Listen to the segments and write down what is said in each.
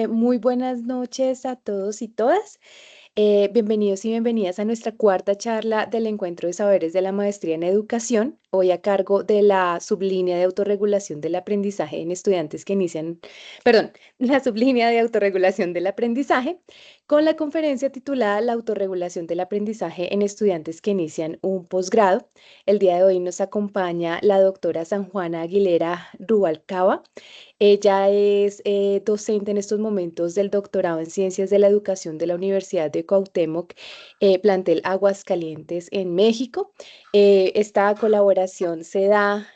Muy buenas noches a todos y todas. Bienvenidos y bienvenidas a nuestra cuarta charla del Encuentro de Saberes de la Maestría en Educación, hoy a cargo de la sublínea de autorregulación del aprendizaje en estudiantes que inician, perdón, la sublínea de autorregulación del aprendizaje, con la conferencia titulada La autorregulación del aprendizaje en estudiantes que inician un posgrado. El día de hoy nos acompaña la doctora San Juana Aguilera Rubalcaba. Ella es docente en estos momentos del doctorado en Ciencias de la Educación de la Universidad de Cuauhtémoc, plantel Aguascalientes en México. Esta colaboración se da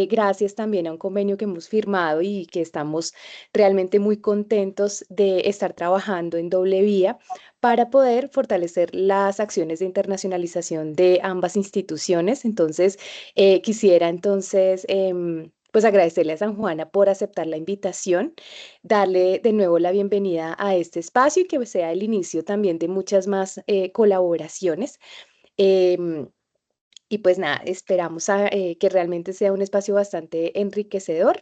gracias también a un convenio que hemos firmado y que estamos realmente muy contentos de estar trabajando en doble vía para poder fortalecer las acciones de internacionalización de ambas instituciones. Entonces, quisiera pues agradecerle a San Juana por aceptar la invitación, darle de nuevo la bienvenida a este espacio y que sea el inicio también de muchas más colaboraciones. Em, y pues nada, esperamos que realmente sea un espacio bastante enriquecedor.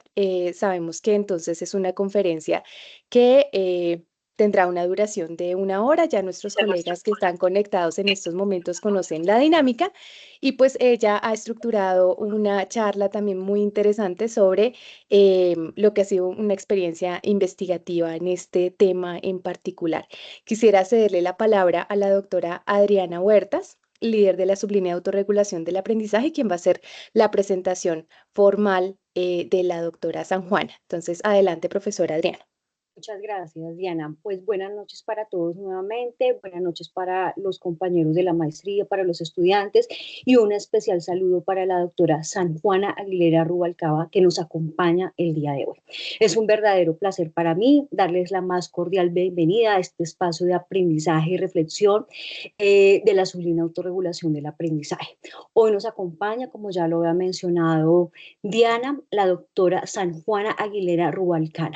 Sabemos que entonces es una conferencia que tendrá una duración de 1 hora. Ya nuestros colegas que están conectados en estos momentos conocen la dinámica y pues ella ha estructurado una charla también muy interesante sobre lo que ha sido una experiencia investigativa en este tema en particular. Quisiera cederle la palabra a la doctora Adriana Huertas, líder de la sublínea de autorregulación del aprendizaje, quien va a hacer la presentación formal de la doctora San Juana. Entonces, adelante, profesora Adriana. Muchas gracias, Diana. Pues buenas noches para todos nuevamente, buenas noches para los compañeros de la maestría, para los estudiantes y un especial saludo para la doctora San Juana Aguilera Rubalcaba que nos acompaña el día de hoy. Es un verdadero placer para mí darles la más cordial bienvenida a este espacio de aprendizaje y reflexión de la sublime autorregulación del aprendizaje. Hoy nos acompaña, como ya lo había mencionado Diana, la doctora San Juana Aguilera Rubalcaba.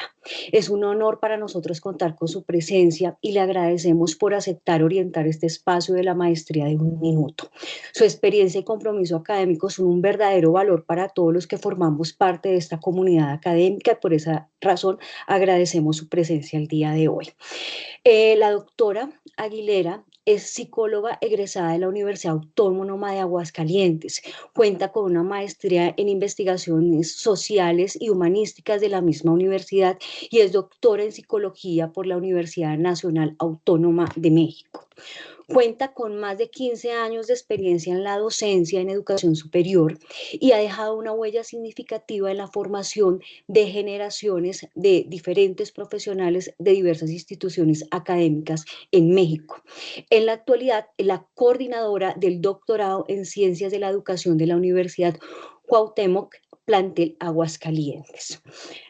Es un honor para nosotros contar con su presencia y le agradecemos por aceptar orientar este espacio de la maestría de 1 minuto. Su experiencia y compromiso académico son un verdadero valor para todos los que formamos parte de esta comunidad académica y por esa razón agradecemos su presencia el día de hoy. La doctora Aguilera es psicóloga egresada de la Universidad Autónoma de Aguascalientes. Cuenta con una maestría en investigaciones sociales y humanísticas de la misma universidad y es doctora en psicología por la Universidad Nacional Autónoma de México. Cuenta con más de 15 años de experiencia en la docencia en educación superior y ha dejado una huella significativa en la formación de generaciones de diferentes profesionales de diversas instituciones académicas en México. En la actualidad, es la coordinadora del doctorado en Ciencias de la Educación de la Universidad Cuauhtémoc, plantel Aguascalientes.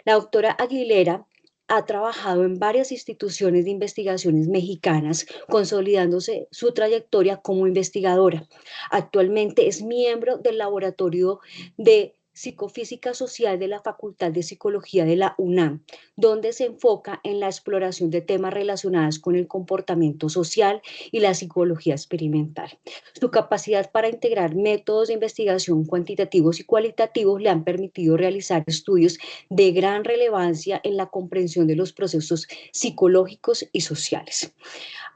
La doctora Aguilera ha trabajado en varias instituciones de investigaciones mexicanas, consolidándose su trayectoria como investigadora. Actualmente es miembro del Laboratorio de Psicofísica Social de la Facultad de Psicología de la UNAM, donde se enfoca en la exploración de temas relacionados con el comportamiento social y la psicología experimental. Su capacidad para integrar métodos de investigación cuantitativos y cualitativos le han permitido realizar estudios de gran relevancia en la comprensión de los procesos psicológicos y sociales.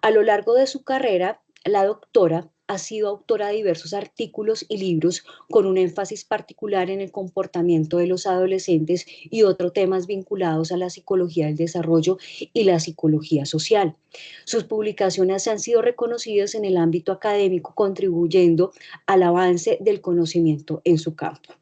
A lo largo de su carrera, la doctora ha sido autora de diversos artículos y libros con un énfasis particular en el comportamiento de los adolescentes y otros temas vinculados a la psicología del desarrollo y la psicología social. Sus publicaciones han sido reconocidas en el ámbito académico, contribuyendo al avance del conocimiento en su campo.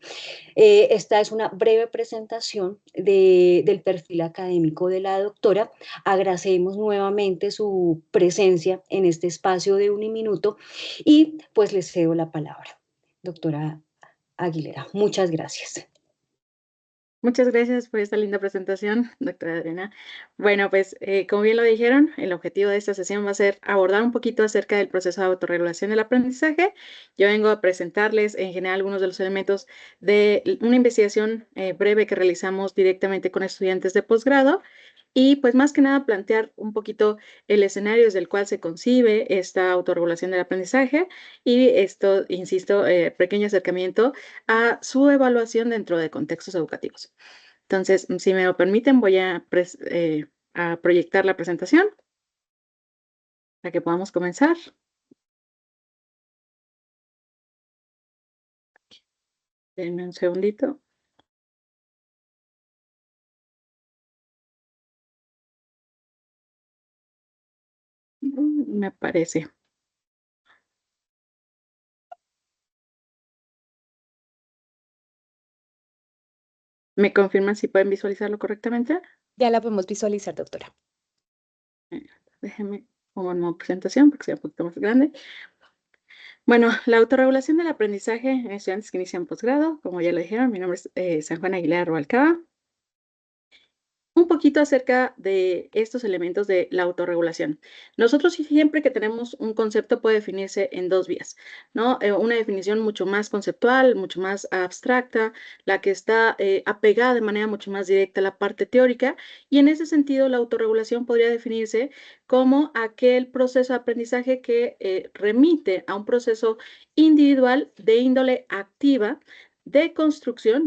Esta es una breve presentación del perfil académico de la doctora. Agradecemos nuevamente su presencia en este espacio de 1 minuto y pues les cedo la palabra. Doctora Aguilera, muchas gracias. Muchas gracias por esta linda presentación, doctora Adriana. Bueno, pues como bien lo dijeron, el objetivo de esta sesión va a ser abordar un poquito acerca del proceso de autorregulación del aprendizaje. Yo vengo a presentarles en general algunos de los elementos de una investigación breve que realizamos directamente con estudiantes de posgrado y pues más que nada plantear un poquito el escenario desde el cual se concibe esta autorregulación del aprendizaje y esto, insisto, pequeño acercamiento a su evaluación dentro de contextos educativos. Entonces, si me lo permiten, voy a a proyectar la presentación para que podamos comenzar. Denme un segundito. Me parece. ¿Me confirman si pueden visualizarlo correctamente? Ya la podemos visualizar, doctora. Déjenme pongo en modo presentación porque sea un poquito más grande. Bueno, la autorregulación del aprendizaje en estudiantes que inician posgrado, como ya lo dijeron, mi nombre es San Juan Aguilera Rubalcaba. Un poquito acerca de estos elementos de la autorregulación. Nosotros siempre que tenemos un concepto puede definirse en dos vías, ¿no? Una definición mucho más conceptual, mucho más abstracta, la que está apegada de manera mucho más directa a la parte teórica, y en ese sentido la autorregulación podría definirse como aquel proceso de aprendizaje que remite a un proceso individual de índole activa, de construcción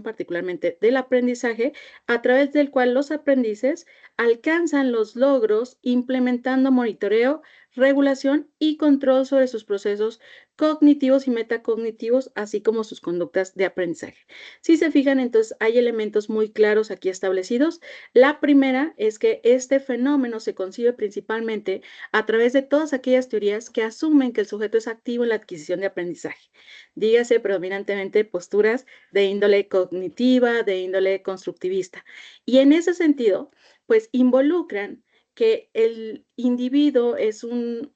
particularmente del aprendizaje, a través del cual los aprendices alcanzan los logros implementando monitoreo, regulación y control sobre sus procesos cognitivos y metacognitivos, así como sus conductas de aprendizaje. Si se fijan, entonces hay elementos muy claros aquí establecidos. La primera es que este fenómeno se concibe principalmente a través de todas aquellas teorías que asumen que el sujeto es activo en la adquisición de aprendizaje. Dígase predominantemente posturas de índole cognitiva, de índole constructivista. Y en ese sentido, pues involucran que el individuo es un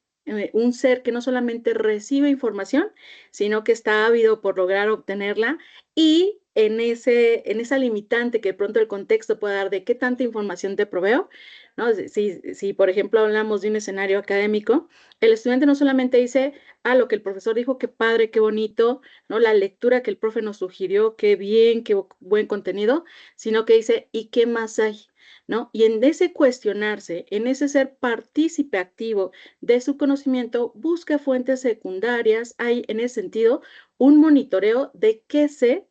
ser que no solamente recibe información, sino que está ávido por lograr obtenerla, y en esa limitante que de pronto el contexto puede dar de qué tanta información te proveo, ¿no? Si, por ejemplo, hablamos de un escenario académico, el estudiante no solamente dice, lo que el profesor dijo, qué padre, qué bonito, ¿no? La lectura que el profe nos sugirió, qué bien, qué buen contenido, sino que dice, ¿y qué más hay? ¿No? Y en ese cuestionarse, en ese ser partícipe activo de su conocimiento, busca fuentes secundarias, hay en ese sentido un monitoreo de qué sé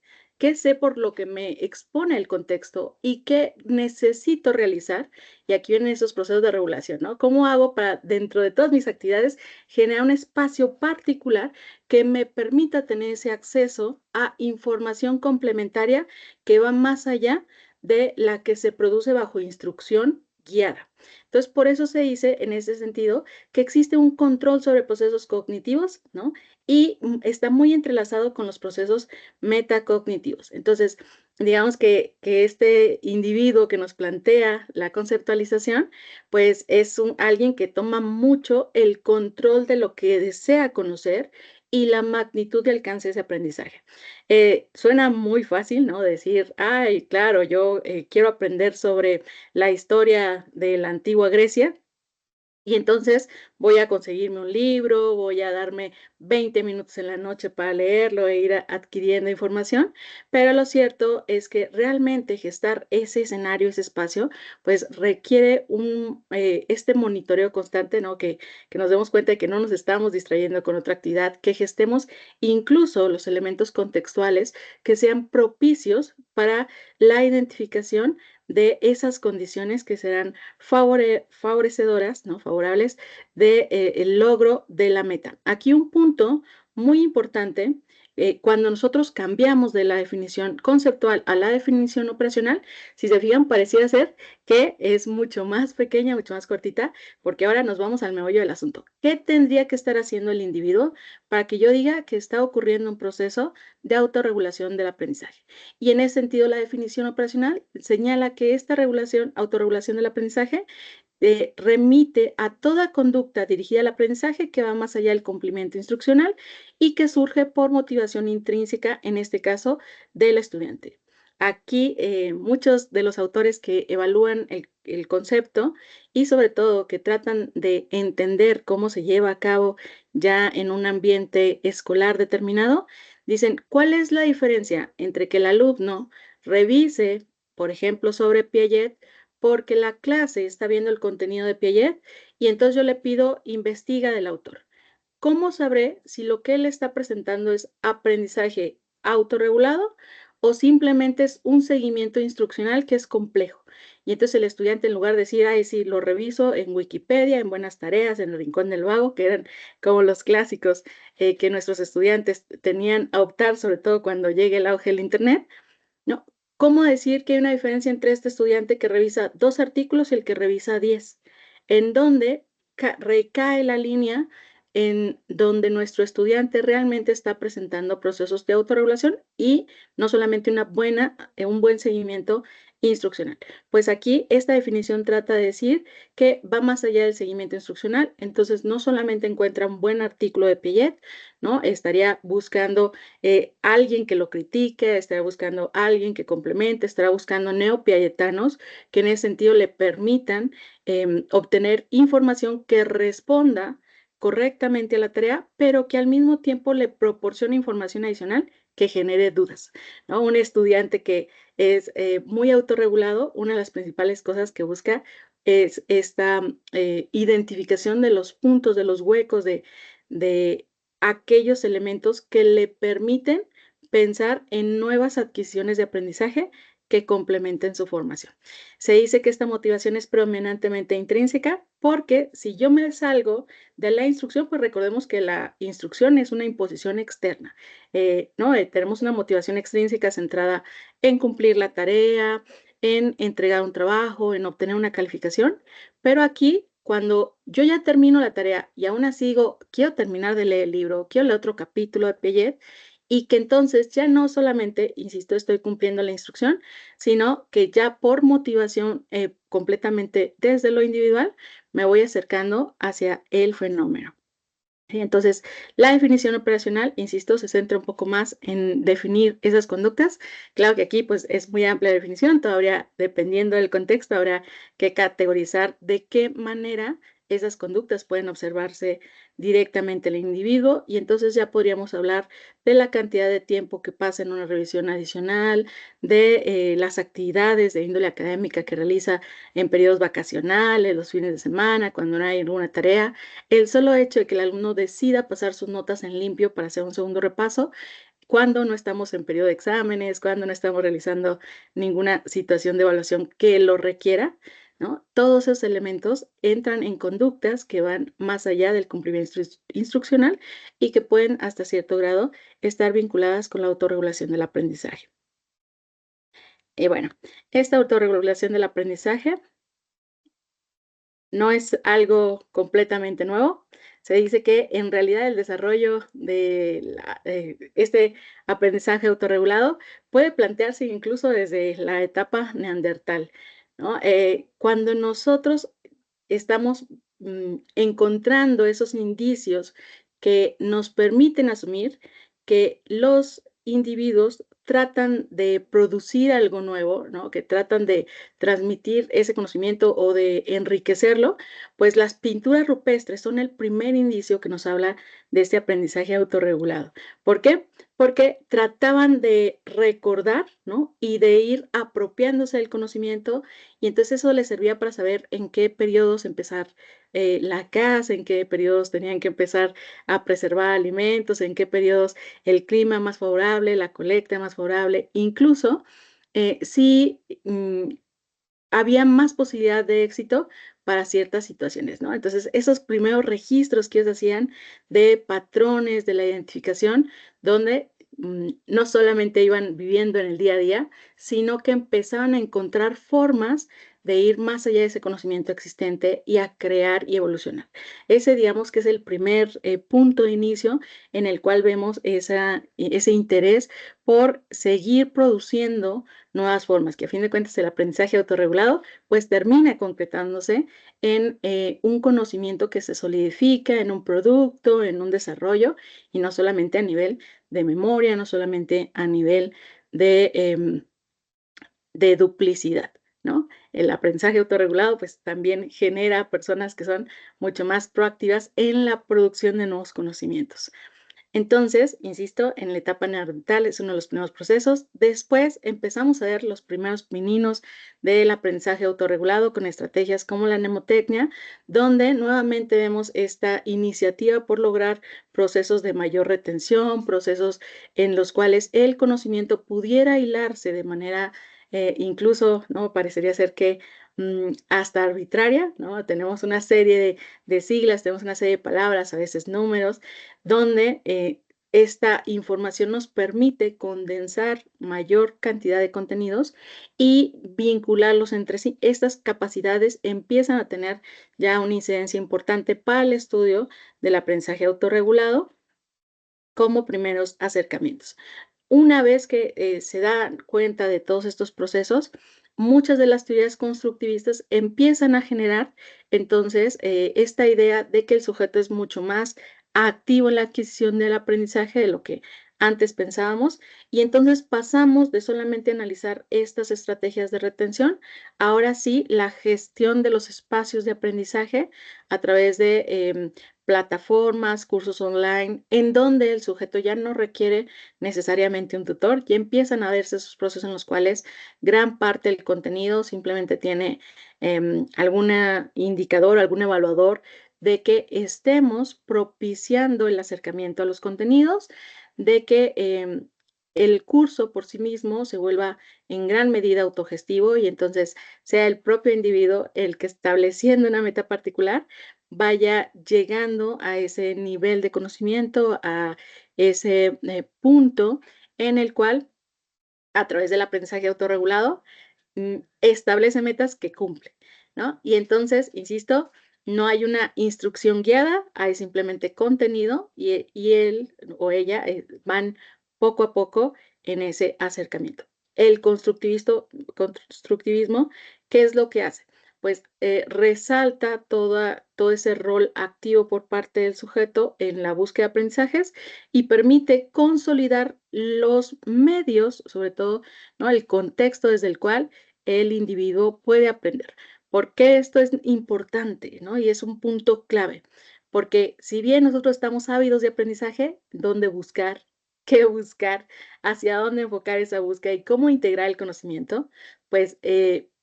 por lo que me expone el contexto y qué necesito realizar. Y aquí vienen esos procesos de regulación, ¿no? ¿Cómo hago para, dentro de todas mis actividades, generar un espacio particular que me permita tener ese acceso a información complementaria que va más allá de la que se produce bajo instrucción guiada? Entonces, por eso se dice en ese sentido que existe un control sobre procesos cognitivos, ¿no? Y está muy entrelazado con los procesos metacognitivos. Entonces, digamos que este individuo que nos plantea la conceptualización, pues es alguien que toma mucho el control de lo que desea conocer y la magnitud de alcance de ese aprendizaje. Suena muy fácil, ¿no? Decir, ay, claro, yo quiero aprender sobre la historia de la antigua Grecia, y entonces voy a conseguirme un libro, voy a darme 20 minutos en la noche para leerlo e ir adquiriendo información, pero lo cierto es que realmente gestar ese escenario, ese espacio, pues requiere este monitoreo constante, ¿no? Que nos demos cuenta de que no nos estamos distrayendo con otra actividad, que gestemos incluso los elementos contextuales que sean propicios para la identificación de esas condiciones que serán favorecedoras, ¿no? Favorables de, el logro de la meta. Aquí un punto muy importante, cuando nosotros cambiamos de la definición conceptual a la definición operacional, si se fijan, pareciera ser que es mucho más pequeña, mucho más cortita, porque ahora nos vamos al meollo del asunto. ¿Qué tendría que estar haciendo el individuo para que yo diga que está ocurriendo un proceso de autorregulación del aprendizaje? Y en ese sentido, la definición operacional señala que esta autorregulación del aprendizaje, remite a toda conducta dirigida al aprendizaje que va más allá del cumplimiento instruccional y que surge por motivación intrínseca, en este caso, del estudiante. Aquí muchos de los autores que evalúan el concepto y sobre todo que tratan de entender cómo se lleva a cabo ya en un ambiente escolar determinado, dicen, ¿cuál es la diferencia entre que el alumno revise, por ejemplo, sobre Piaget, porque la clase está viendo el contenido de Piaget y entonces yo le pido investiga del autor? ¿Cómo sabré si lo que él está presentando es aprendizaje autorregulado o simplemente es un seguimiento instruccional que es complejo. Y entonces el estudiante, en lugar de decir, ay, sí, lo reviso en Wikipedia, en Buenas Tareas, en el Rincón del Vago, que eran como los clásicos que nuestros estudiantes tenían a optar, sobre todo cuando llegue el auge del Internet, ¿no? ¿Cómo decir que hay una diferencia entre este estudiante que revisa 2 artículos y el que revisa 10? En donde recae la línea en donde nuestro estudiante realmente está presentando procesos de autorregulación y no solamente un buen seguimiento instruccional. Pues aquí esta definición trata de decir que va más allá del seguimiento instruccional, entonces no solamente encuentra un buen artículo de Piaget, ¿no? Estaría buscando alguien que lo critique, estará buscando alguien que complemente, estará buscando neopiagetanos que en ese sentido le permitan obtener información que responda correctamente a la tarea, pero que al mismo tiempo le proporcione información adicional que genere dudas, ¿no? Un estudiante que es muy autorregulado, una de las principales cosas que busca es esta identificación de los puntos, de los huecos, de aquellos elementos que le permiten pensar en nuevas adquisiciones de aprendizaje que complementen su formación. Se dice que esta motivación es predominantemente intrínseca porque si yo me salgo de la instrucción, pues recordemos que la instrucción es una imposición externa, ¿no? Tenemos una motivación extrínseca centrada en cumplir la tarea, en entregar un trabajo, en obtener una calificación, pero aquí cuando yo ya termino la tarea y aún así digo, quiero terminar de leer el libro, quiero leer otro capítulo de Piaget, y que entonces ya no solamente, insisto, estoy cumpliendo la instrucción, sino que ya por motivación completamente desde lo individual, me voy acercando hacia el fenómeno. Entonces, la definición operacional, insisto, se centra un poco más en definir esas conductas. Claro que aquí pues es muy amplia la definición, todavía dependiendo del contexto habrá que categorizar de qué manera esas conductas pueden observarse directamente el individuo y entonces ya podríamos hablar de la cantidad de tiempo que pasa en una revisión adicional, de las actividades de índole académica que realiza en periodos vacacionales, los fines de semana, cuando no hay alguna tarea. El solo hecho de que el alumno decida pasar sus notas en limpio para hacer un segundo repaso, cuando no estamos en periodo de exámenes, cuando no estamos realizando ninguna situación de evaluación que lo requiera, ¿no? Todos esos elementos entran en conductas que van más allá del cumplimiento instruccional y que pueden hasta cierto grado estar vinculadas con la autorregulación del aprendizaje. Y bueno, esta autorregulación del aprendizaje no es algo completamente nuevo. Se dice que en realidad el desarrollo de este aprendizaje autorregulado puede plantearse incluso desde la etapa neandertal, ¿no? Cuando nosotros estamos encontrando esos indicios que nos permiten asumir que los individuos tratan de producir algo nuevo, ¿no? Que tratan de transmitir ese conocimiento o de enriquecerlo, pues las pinturas rupestres son el primer indicio que nos habla de este aprendizaje autorregulado. ¿Por qué? Porque trataban de recordar, ¿no? Y de ir apropiándose del conocimiento y entonces eso les servía para saber en qué periodos empezar la caza, en qué periodos tenían que empezar a preservar alimentos, en qué periodos el clima más favorable, la colecta más favorable, incluso si había más posibilidad de éxito para ciertas situaciones, ¿no? Entonces, esos primeros registros que ellos hacían de patrones de la identificación, donde no solamente iban viviendo en el día a día, sino que empezaban a encontrar formas de ir más allá de ese conocimiento existente y a crear y evolucionar. Ese, digamos, que es el primer punto de inicio en el cual vemos ese interés por seguir produciendo nuevas formas, que a fin de cuentas el aprendizaje autorregulado pues termina concretándose en un conocimiento que se solidifica en un producto, en un desarrollo, y no solamente a nivel de memoria, no solamente a nivel de duplicidad, ¿no? El aprendizaje autorregulado pues también genera personas que son mucho más proactivas en la producción de nuevos conocimientos. Entonces, insisto, en la etapa neonatal es uno de los primeros procesos. Después empezamos a ver los primeros pininos del aprendizaje autorregulado con estrategias como la mnemotecnia, donde nuevamente vemos esta iniciativa por lograr procesos de mayor retención, procesos en los cuales el conocimiento pudiera hilarse de manera incluso, ¿no? Parecería ser que hasta arbitraria, ¿no? Tenemos una serie de siglas, tenemos una serie de palabras, a veces números, donde esta información nos permite condensar mayor cantidad de contenidos y vincularlos entre sí. Estas capacidades empiezan a tener ya una incidencia importante para el estudio del aprendizaje autorregulado como primeros acercamientos. Una vez que se dan cuenta de todos estos procesos, muchas de las teorías constructivistas empiezan a generar entonces esta idea de que el sujeto es mucho más activo en la adquisición del aprendizaje de lo que antes pensábamos, y entonces pasamos de solamente analizar estas estrategias de retención, ahora sí la gestión de los espacios de aprendizaje a través de plataformas, cursos online, en donde el sujeto ya no requiere necesariamente un tutor, ya empiezan a verse esos procesos en los cuales gran parte del contenido simplemente tiene algún indicador, algún evaluador de que estemos propiciando el acercamiento a los contenidos, de que el curso por sí mismo se vuelva en gran medida autogestivo y entonces sea el propio individuo el que, estableciendo una meta particular, vaya llegando a ese nivel de conocimiento, a ese punto en el cual, a través del aprendizaje autorregulado, establece metas que cumple, ¿no? Y entonces, insisto, no hay una instrucción guiada, hay simplemente contenido y él o ella van poco a poco en ese acercamiento. El constructivismo, ¿qué es lo que hace? Pues resalta todo ese rol activo por parte del sujeto en la búsqueda de aprendizajes y permite consolidar los medios, sobre todo, ¿no? El contexto desde el cual el individuo puede aprender. ¿Por qué esto es importante, ¿no? Y es un punto clave, porque si bien nosotros estamos ávidos de aprendizaje, ¿dónde buscar? ¿Qué buscar? ¿Hacia dónde enfocar esa búsqueda y cómo integrar el conocimiento? Pues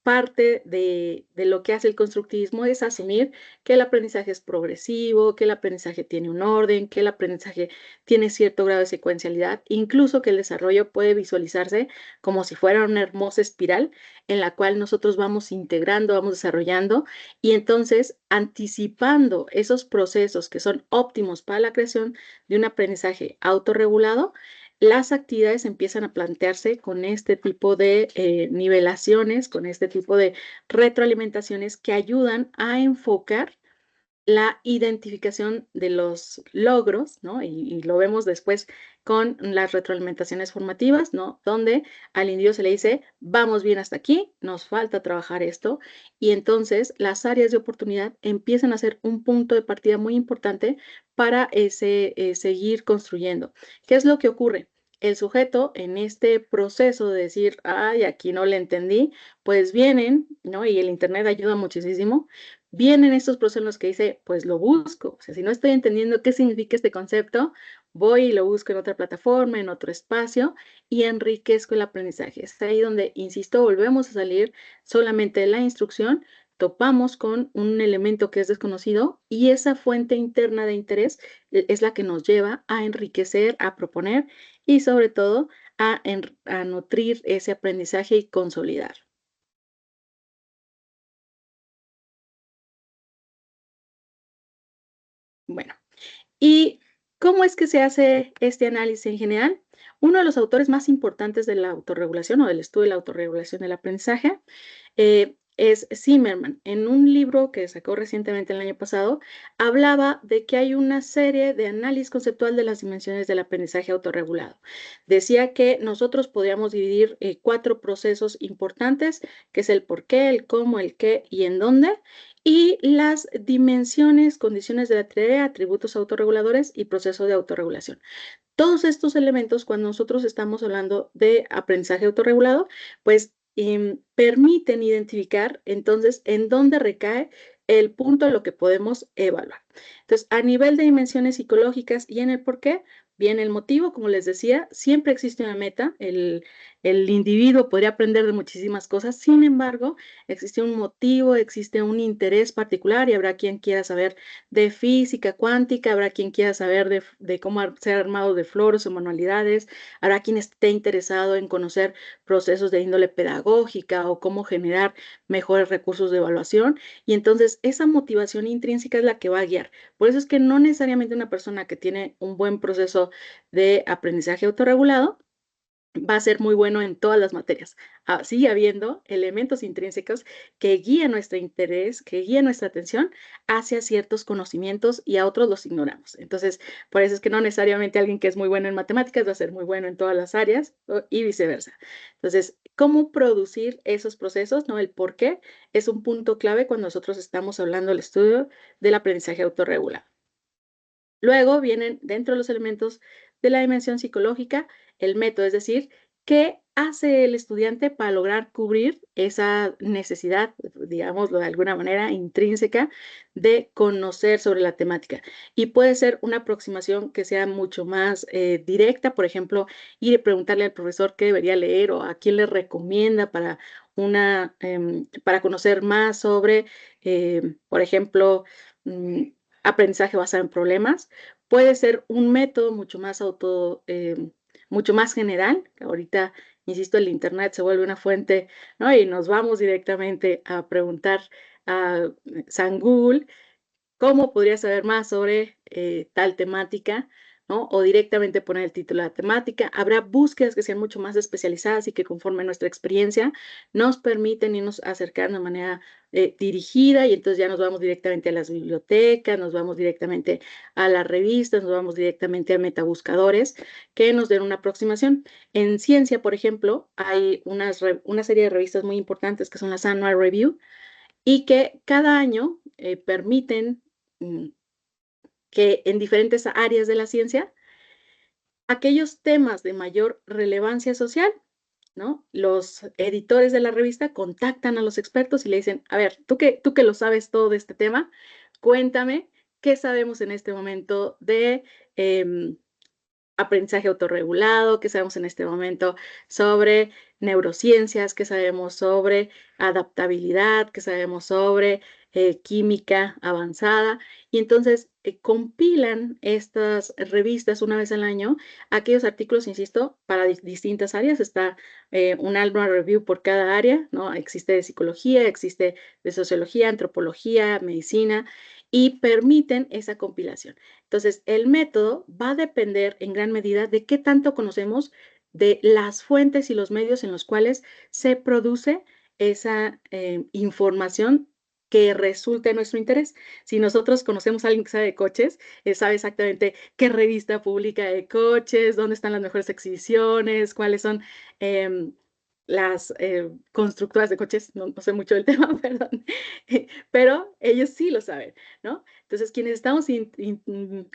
parte de lo que hace el constructivismo es asumir que el aprendizaje es progresivo, que el aprendizaje tiene un orden, que el aprendizaje tiene cierto grado de secuencialidad, incluso que el desarrollo puede visualizarse como si fuera una hermosa espiral en la cual nosotros vamos integrando, vamos desarrollando y entonces anticipando esos procesos que son óptimos para la creación de un aprendizaje autorregulado. Las actividades empiezan a plantearse con este tipo de nivelaciones, con este tipo de retroalimentaciones que ayudan a enfocar la identificación de los logros, ¿no? Y lo vemos después con las retroalimentaciones formativas, ¿no? Donde al individuo se le dice, vamos bien hasta aquí, nos falta trabajar esto, y entonces las áreas de oportunidad empiezan a ser un punto de partida muy importante para seguir construyendo. ¿Qué es lo que ocurre? El sujeto en este proceso de decir, ay, aquí no le entendí, pues vienen, ¿no? Y el Internet ayuda muchísimo. Vienen estos procesos en los que dice, pues lo busco. O sea, si no estoy entendiendo qué significa este concepto, voy y lo busco en otra plataforma, en otro espacio y enriquezco el aprendizaje. Es ahí donde, insisto, volvemos a salir solamente de la instrucción, topamos con un elemento que es desconocido y esa fuente interna de interés es la que nos lleva a enriquecer, a proponer y sobre todo a nutrir ese aprendizaje y consolidar. Bueno, ¿y cómo es que se hace este análisis en general? Uno de los autores más importantes de la autorregulación o del estudio de la autorregulación del aprendizaje es Zimmerman. En un libro que sacó recientemente el año pasado, hablaba de que hay una serie de análisis conceptual de las dimensiones del aprendizaje autorregulado. Decía que nosotros podríamos dividir 4 procesos importantes, que es el por qué, el cómo, el qué y en dónde, y las dimensiones, condiciones de la tarea, atributos autorreguladores y proceso de autorregulación. Todos estos elementos, cuando nosotros estamos hablando de aprendizaje autorregulado, pues permiten identificar entonces en dónde recae el punto de lo que podemos evaluar. Entonces, a nivel de dimensiones psicológicas y en el por qué, viene el motivo, como les decía, siempre existe una meta, el individuo podría aprender de muchísimas cosas, sin embargo, existe un motivo, existe un interés particular y habrá quien quiera saber de física cuántica, habrá quien quiera saber de cómo ser armado de floros o manualidades, habrá quien esté interesado en conocer procesos de índole pedagógica o cómo generar mejores recursos de evaluación, y entonces esa motivación intrínseca es la que va a guiar. Por eso es que no necesariamente una persona que tiene un buen proceso de aprendizaje autorregulado va a ser muy bueno en todas las materias. Sigue habiendo elementos intrínsecos que guían nuestro interés, que guían nuestra atención hacia ciertos conocimientos y a otros los ignoramos. Entonces, por eso es que no necesariamente alguien que es muy bueno en matemáticas va a ser muy bueno en todas las áreas y viceversa. Entonces, ¿cómo producir esos procesos? ¿No? El por qué es un punto clave cuando nosotros estamos hablando del estudio del aprendizaje autorregulado. Luego vienen dentro de los elementos de la dimensión psicológica el método, es decir, ¿qué hace el estudiante para lograr cubrir esa necesidad, digámoslo de alguna manera, intrínseca de conocer sobre la temática? Y puede ser una aproximación que sea mucho más directa, por ejemplo, ir y preguntarle al profesor qué debería leer o a quién le recomienda para conocer más sobre, por ejemplo, aprendizaje basado en problemas. Puede ser un método mucho más general. Ahorita, insisto, el Internet se vuelve una fuente, ¿no? Y nos vamos directamente a preguntar a San Google cómo podría saber más sobre tal temática, ¿no? O directamente poner el título de la temática. Habrá búsquedas que sean mucho más especializadas y que conforme a nuestra experiencia nos permiten irnos acercando de manera dirigida, y entonces ya nos vamos directamente a las bibliotecas, nos vamos directamente a las revistas, nos vamos directamente a metabuscadores que nos den una aproximación. En ciencia, por ejemplo, hay una serie de revistas muy importantes que son las Annual Review y que cada año permiten que en diferentes áreas de la ciencia, aquellos temas de mayor relevancia social, ¿no? Los editores de la revista contactan a los expertos y le dicen, a ver, tú que lo sabes todo de este tema, cuéntame qué sabemos en este momento de aprendizaje autorregulado, qué sabemos en este momento sobre neurociencias, qué sabemos sobre adaptabilidad, qué sabemos sobre química avanzada. Y entonces compilan estas revistas una vez al año, aquellos artículos, insisto, para distintas áreas. Está un annual review por cada área, ¿no? Existe de psicología, existe de sociología, antropología, medicina, y permiten esa compilación. Entonces, el método va a depender en gran medida de qué tanto conocemos de las fuentes y los medios en los cuales se produce esa información que resulta de nuestro interés. Si nosotros conocemos a alguien que sabe de coches, sabe exactamente qué revista publica de coches, dónde están las mejores exhibiciones, cuáles son las constructoras de coches, no sé mucho del tema, perdón, pero ellos sí lo saben, ¿no? Entonces, quienes estamos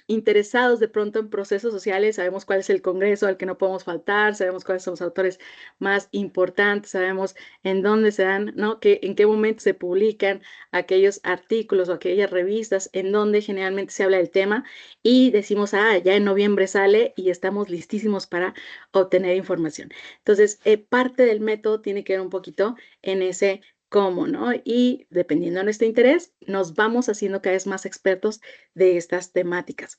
interesados de pronto en procesos sociales, sabemos cuál es el congreso al que no podemos faltar, sabemos cuáles son los autores más importantes, sabemos en dónde se dan, ¿no? En qué momento se publican aquellos artículos o aquellas revistas en donde generalmente se habla del tema, y decimos, ya en noviembre sale y estamos listísimos para obtener información. Entonces, parte del método tiene que ver un poquito en ese cómo, ¿no? Y dependiendo de nuestro interés, nos vamos haciendo cada vez más expertos de estas temáticas.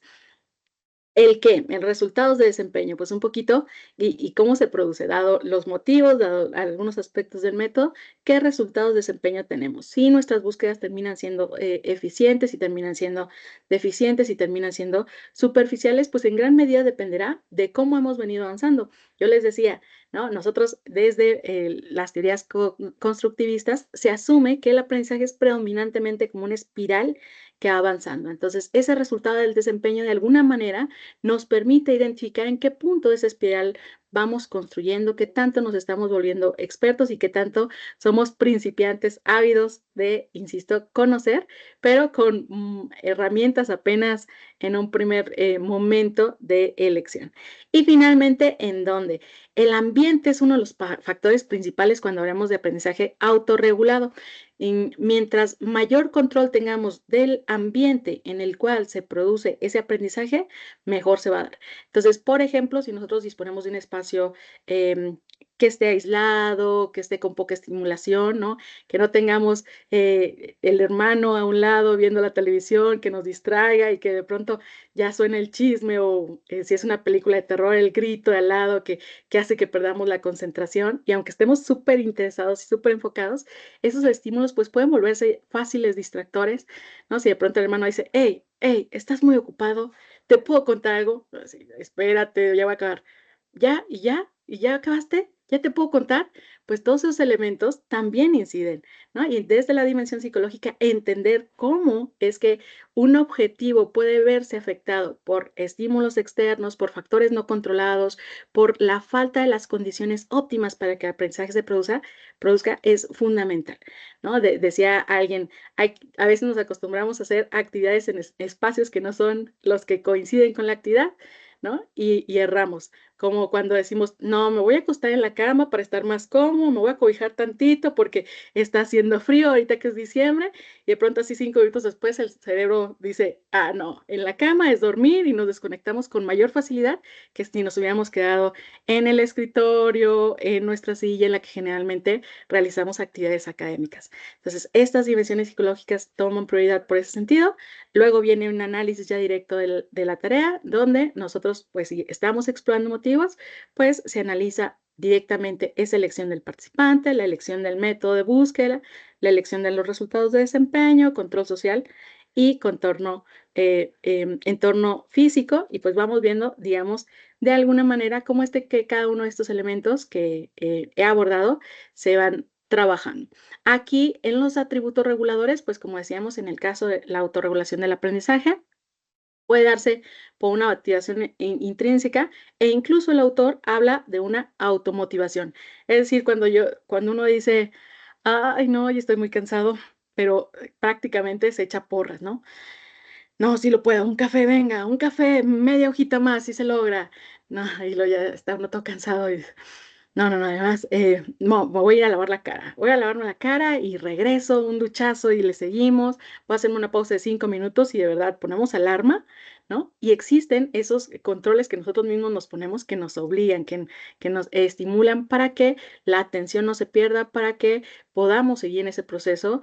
¿El qué? En resultados de desempeño, pues un poquito, y cómo se produce, dado los motivos, dado algunos aspectos del método, ¿qué resultados de desempeño tenemos? Si nuestras búsquedas terminan siendo eficientes y terminan siendo deficientes y terminan siendo superficiales, pues en gran medida dependerá de cómo hemos venido avanzando. Yo les decía, ¿no? Nosotros desde las teorías constructivistas se asume que el aprendizaje es predominantemente como una espiral que va avanzando. Entonces, ese resultado del desempeño de alguna manera nos permite identificar en qué punto de esa espiral vamos construyendo, qué tanto nos estamos volviendo expertos y qué tanto somos principiantes ávidos de, insisto, conocer, pero con herramientas apenas en un primer momento de elección. Y finalmente, ¿en dónde? El ambiente es uno de los factores principales cuando hablamos de aprendizaje autorregulado. Mientras mayor control tengamos del ambiente en el cual se produce ese aprendizaje, mejor se va a dar. Entonces, por ejemplo, si nosotros disponemos de un espacio que esté aislado, que esté con poca estimulación, ¿no? Que no tengamos el hermano a un lado viendo la televisión, que nos distraiga y que de pronto ya suena el chisme o si es una película de terror, el grito de al lado que hace que perdamos la concentración. Y aunque estemos súper interesados y súper enfocados, esos estímulos pues pueden volverse fáciles distractores, ¿no? Si de pronto el hermano dice, hey, estás muy ocupado, ¿te puedo contar algo? Así, espérate, ya va a acabar. ¿Ya acabaste? ¿Ya te puedo contar? Pues todos esos elementos también inciden, ¿no? Y desde la dimensión psicológica, entender cómo es que un objetivo puede verse afectado por estímulos externos, por factores no controlados, por la falta de las condiciones óptimas para que el aprendizaje se produzca es fundamental, ¿no? Decía alguien, a veces nos acostumbramos a hacer actividades en espacios que no son los que coinciden con la actividad, ¿no? Y erramos, como cuando decimos, no, me voy a acostar en la cama para estar más cómodo, me voy a cobijar tantito porque está haciendo frío ahorita que es diciembre, y de pronto así 5 minutos después el cerebro dice, no, en la cama es dormir y nos desconectamos con mayor facilidad que si nos hubiéramos quedado en el escritorio, en nuestra silla en la que generalmente realizamos actividades académicas. Entonces, estas dimensiones psicológicas toman prioridad por ese sentido. Luego viene un análisis ya directo de la tarea, donde nosotros, pues, si estamos explorando motivos, pues se analiza directamente esa elección del participante, la elección del método de búsqueda, la elección de los resultados de desempeño, control social y entorno físico, y pues vamos viendo, digamos, de alguna manera cómo que cada uno de estos elementos que he abordado se van trabajando. Aquí en los atributos reguladores, pues como decíamos, en el caso de la autorregulación del aprendizaje, puede darse por una motivación intrínseca e incluso el autor habla de una automotivación. Es decir, cuando uno dice, ay, no, ya estoy muy cansado, pero prácticamente se echa porras, ¿no? No, sí lo puedo, un café, venga, un café, media hojita más, si se logra. No, y luego ya está uno todo cansado y no, además, no, me voy a ir a lavar la cara. Voy a lavarme la cara y regreso, un duchazo y le seguimos. Voy a hacerme una pausa de 5 minutos y de verdad ponemos alarma, ¿no? Y existen esos controles que nosotros mismos nos ponemos que nos obligan, que nos estimulan para que la atención no se pierda, para que podamos seguir en ese proceso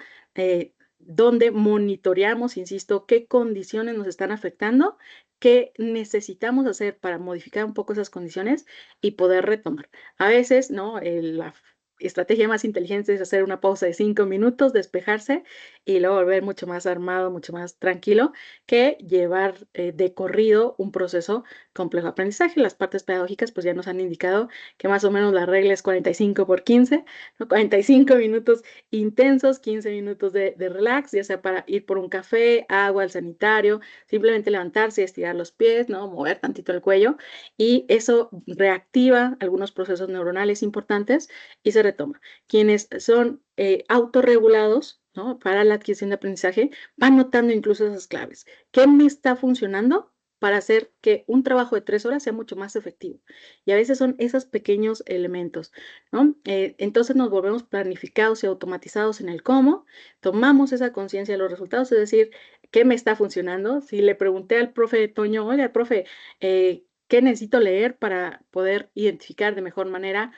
donde monitoreamos, insisto, qué condiciones nos están afectando, qué necesitamos hacer para modificar un poco esas condiciones y poder retomar. A veces, ¿no? La estrategia más inteligente es hacer una pausa de 5 minutos, despejarse y luego volver mucho más armado, mucho más tranquilo, que llevar de corrido un proceso complejo de aprendizaje. Las partes pedagógicas pues ya nos han indicado que más o menos la regla es 45 por 15, ¿no? 45 minutos intensos, 15 minutos de relax, ya sea para ir por un café, agua, al sanitario, simplemente levantarse y estirar los pies, ¿no? Mover tantito el cuello, y eso reactiva algunos procesos neuronales importantes y se retoma. Quienes son autorregulados, ¿no? Para la adquisición de aprendizaje, van notando incluso esas claves. ¿Qué me está funcionando para hacer que un trabajo de 3 horas sea mucho más efectivo? Y a veces son esos pequeños elementos, ¿no? Entonces nos volvemos planificados y automatizados en el cómo, tomamos esa conciencia de los resultados, es decir, ¿qué me está funcionando? Si le pregunté al profe Toño, oiga, profe, ¿qué necesito leer para poder identificar de mejor manera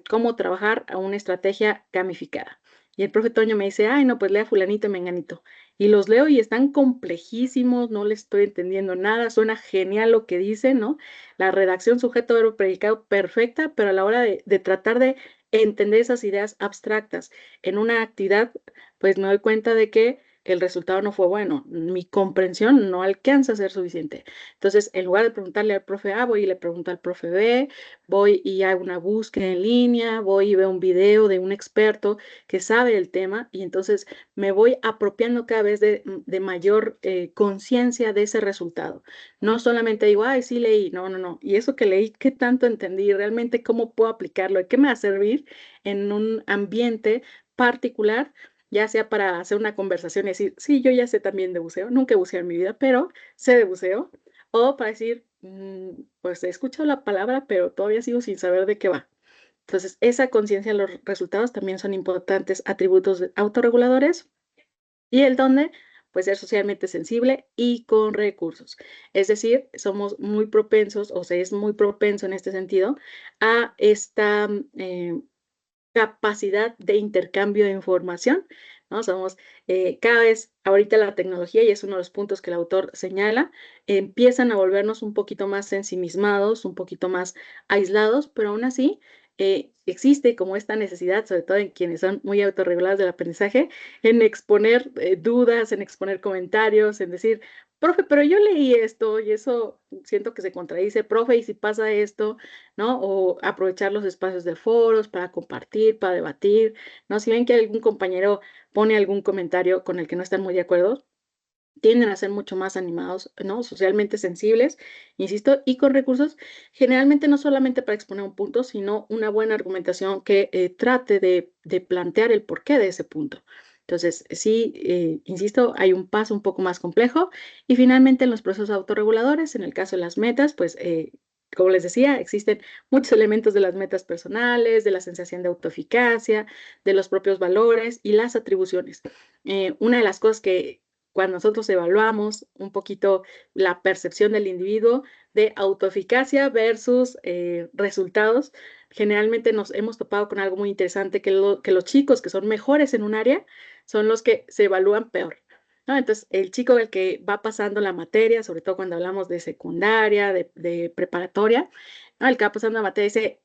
cómo trabajar a una estrategia gamificada? Y el profe Toño me dice, ay, no, pues lea fulanito y menganito. Y los leo y están complejísimos, no les estoy entendiendo nada, suena genial lo que dicen, ¿no? La redacción sujeto, verbo, predicado perfecta, pero a la hora de tratar de entender esas ideas abstractas en una actividad, pues me doy cuenta de que el resultado no fue bueno, mi comprensión no alcanza a ser suficiente. Entonces, en lugar de preguntarle al profe A, voy y le pregunto al profe B, voy y hago una búsqueda en línea, voy y veo un video de un experto que sabe el tema, y entonces me voy apropiando cada vez de mayor conciencia de ese resultado. No solamente digo, ay, sí leí, no. Y eso que leí, ¿qué tanto entendí? ¿Realmente cómo puedo aplicarlo? ¿Qué me va a servir en un ambiente particular? Ya sea para hacer una conversación y decir, sí, yo ya sé también de buceo, nunca he buceado en mi vida, pero sé de buceo, o para decir, pues he escuchado la palabra, pero todavía sigo sin saber de qué va. Entonces, esa conciencia de los resultados también son importantes atributos autorreguladores. Y el dónde, pues ser socialmente sensible y con recursos. Es decir, somos muy propensos, o se es muy propenso en este sentido, a esta capacidad de intercambio de información, ¿no? Somos cada vez, ahorita la tecnología, y es uno de los puntos que el autor señala, empiezan a volvernos un poquito más ensimismados, un poquito más aislados, pero aún así existe como esta necesidad, sobre todo en quienes son muy autorregulados del aprendizaje, en exponer dudas, en exponer comentarios, en decir, profe, pero yo leí esto y eso siento que se contradice, profe, y si pasa esto, ¿no? O aprovechar los espacios de foros para compartir, para debatir, ¿no? Si ven que algún compañero pone algún comentario con el que no están muy de acuerdo, tienden a ser mucho más animados, ¿no? Socialmente sensibles, insisto, y con recursos, generalmente no solamente para exponer un punto, sino una buena argumentación que trate de plantear el porqué de ese punto. Entonces, sí, insisto, hay un paso un poco más complejo y finalmente en los procesos autorreguladores, en el caso de las metas, pues como les decía, existen muchos elementos de las metas personales, de la sensación de autoeficacia, de los propios valores y las atribuciones. Una de las cosas que cuando nosotros evaluamos un poquito la percepción del individuo de autoeficacia versus resultados, generalmente nos hemos topado con algo muy interesante, que los chicos que son mejores en un área son los que se evalúan peor, ¿no? Entonces, el chico el que va pasando la materia, sobre todo cuando hablamos de secundaria, de preparatoria, ¿no? El que va pasando la materia dice,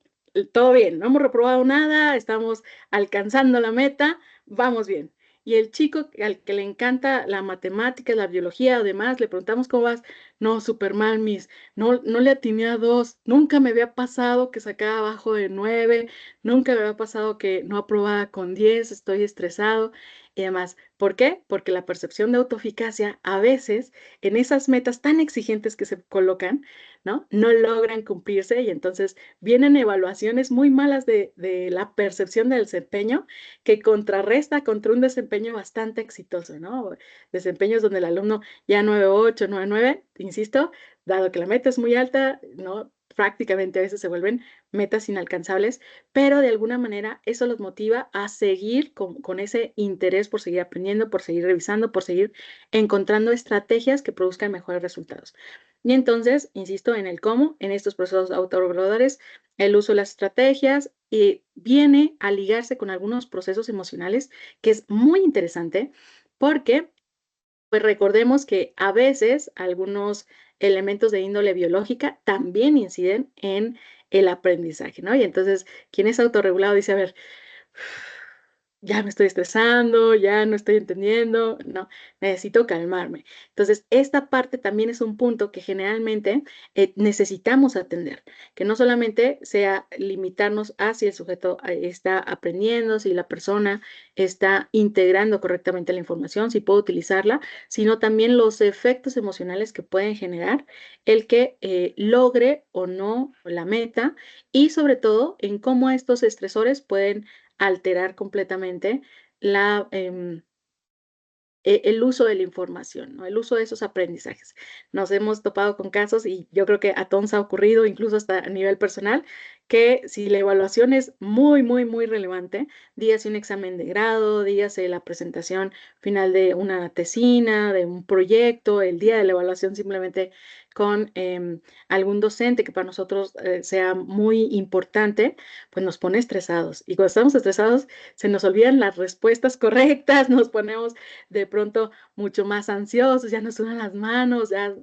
todo bien, no hemos reprobado nada, estamos alcanzando la meta, vamos bien. Y el chico al que le encanta la matemática, la biología o demás, le preguntamos cómo vas. No, súper mal, Miss. No, no le atiné a 2. Nunca me había pasado que sacaba abajo de 9. Nunca me había pasado que no aprobaba con 10. Estoy estresado y demás. ¿Por qué? Porque la percepción de autoeficacia a veces en esas metas tan exigentes que se colocan, ¿no? No logran cumplirse y entonces vienen evaluaciones muy malas de la percepción del desempeño que contrarresta contra un desempeño bastante exitoso, ¿no? Desempeños donde el alumno ya 9.8, 9.9, insisto, dado que la meta es muy alta, ¿no? Prácticamente a veces se vuelven metas inalcanzables, pero de alguna manera eso los motiva a seguir con ese interés por seguir aprendiendo, por seguir revisando, por seguir encontrando estrategias que produzcan mejores resultados. Y entonces, insisto, en el cómo, en estos procesos autorreguladores, el uso de las estrategias viene a ligarse con algunos procesos emocionales, que es muy interesante porque, pues recordemos que a veces algunos elementos de índole biológica también inciden en el aprendizaje, ¿no? Y entonces, quien es autorregulado dice, a ver, ya me estoy estresando, ya no estoy entendiendo, no, necesito calmarme. Entonces, esta parte también es un punto que generalmente necesitamos atender, que no solamente sea limitarnos a si el sujeto está aprendiendo, si la persona está integrando correctamente la información, si puede utilizarla, sino también los efectos emocionales que pueden generar el que logre o no la meta y sobre todo en cómo estos estresores pueden alterar completamente el uso de la información, ¿no? El uso de esos aprendizajes. Nos hemos topado con casos, y yo creo que a todos ha ocurrido, incluso hasta a nivel personal, que si la evaluación es muy, muy, muy relevante, dígase un examen de grado, dígase la presentación final de una tesina, de un proyecto, el día de la evaluación simplemente con algún docente que para nosotros sea muy importante, pues nos pone estresados. Y cuando estamos estresados, se nos olvidan las respuestas correctas, nos ponemos de pronto mucho más ansiosos, ya nos sudan las manos, ya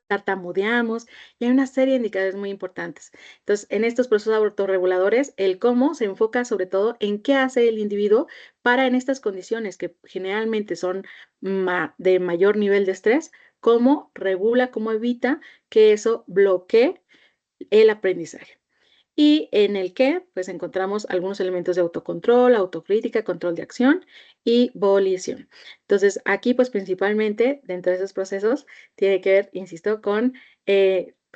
tartamudeamos, y hay una serie de indicadores muy importantes. Entonces, en estos procesos autorreguladores, el cómo se enfoca sobre todo en qué hace el individuo para en estas condiciones que generalmente son de mayor nivel de estrés, cómo regula, cómo evita que eso bloquee el aprendizaje. Y en el que, pues, encontramos algunos elementos de autocontrol, autocrítica, control de acción y volición. Entonces, aquí, pues, principalmente, dentro de esos procesos, tiene que ver, insisto, con